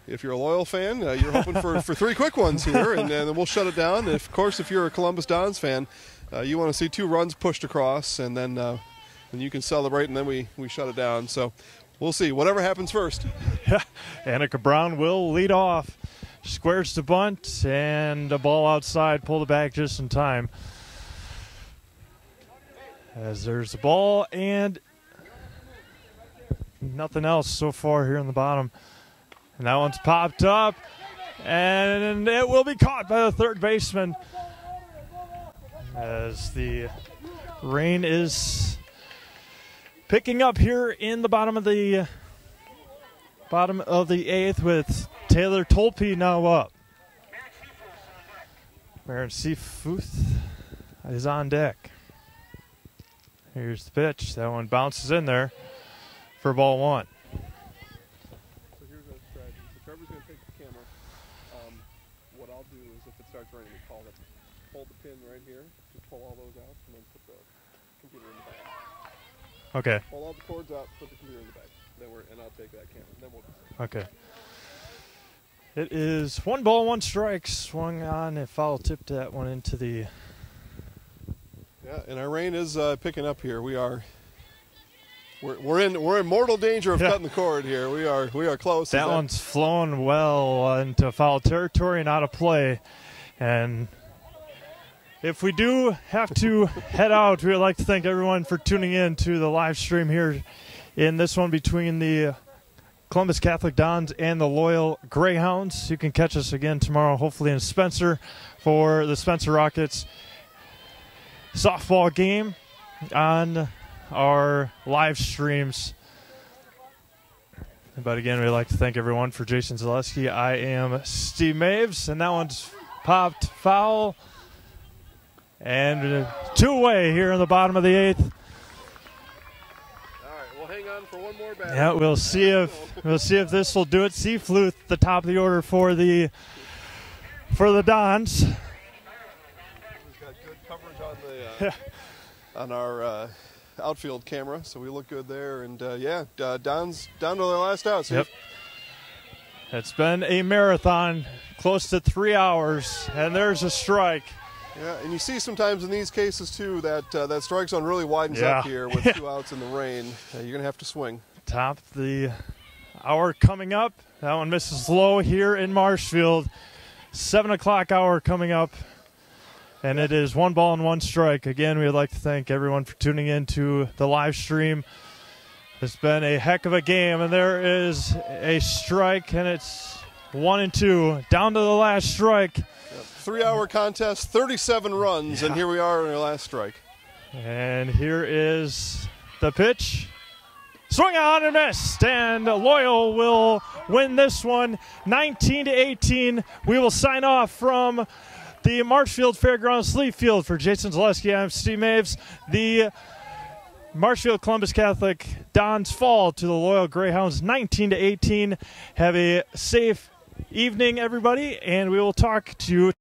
if you're a Loyal fan, you're hoping for 3 quick ones here, and then we'll shut it down. Of course, if you're a Columbus Dons fan, you want to see 2 runs pushed across, and then you can celebrate, and then we shut it down. So we'll see. Whatever happens first. Annika Brown will lead off. Squares to bunt, and a ball outside. Pulled it back just in time. As there's the ball, and nothing else so far here in the bottom. And that one's popped up, and it will be caught by the third baseman as the rain is picking up here in the bottom of the 8th with Taylor Tolpe now up. Baron Seafuth is on deck. Here's the pitch. That one bounces in there for ball 1. So here's our strategy. So Trevor's going to take the camera. What I'll do is if it starts raining, we call it. Hold the pin right here. Just pull all those out and then put the computer in the bag. Okay. Pull all the cords out, put the computer in the bag. And I'll take that camera. Then we'll Okay. It is 1 ball, 1 strike. Swung on and foul tipped that one into the... Yeah, and our rain is picking up here. We're in mortal danger of cutting the cord here. We are close. That one's flown well into foul territory and out of play. And if we do have to head out, we would like to thank everyone for tuning in to the live stream here in this one between the Columbus Catholic Dons and the Loyal Greyhounds. You can catch us again tomorrow, hopefully in Spencer, for the Spencer Rockets. softball game on our live streams. But again, we'd like to thank everyone. For Jason Zaleski, I am Steve Maves, and that one's popped foul. And two-way here in the bottom of the 8th. All right, we'll hang on for one more batter. Yeah, we'll see if this will do it. Seafluth, the top of the order for the Dons. We've got good coverage on our outfield camera, so we look good there. And Don's down to their last out. So yep. It's been a marathon, close to 3 hours, and there's a strike. Yeah, and you see sometimes in these cases too that strike zone really widens up here with 2 outs in the rain. You're gonna have to swing. Top of the hour coming up. That one misses low here in Marshfield. 7 o'clock hour coming up, and it is 1 ball and 1 strike. Again, we would like to thank everyone for tuning in to the live stream. It's been a heck of a game, and there is a strike, and it's 1-2 down to the last strike. 3-hour contest, 37 runs, and here we are in our last strike. And here is the pitch. Swing on and missed, and Loyal will win this one 19-18. We will sign off from the Marshfield Fairgrounds Sleep Field. For Jason Zaleski, I'm Steve Maves. The Marshfield Columbus Catholic Dons fall to the Loyal Greyhounds 19-18. Have a safe evening, everybody, and we will talk to you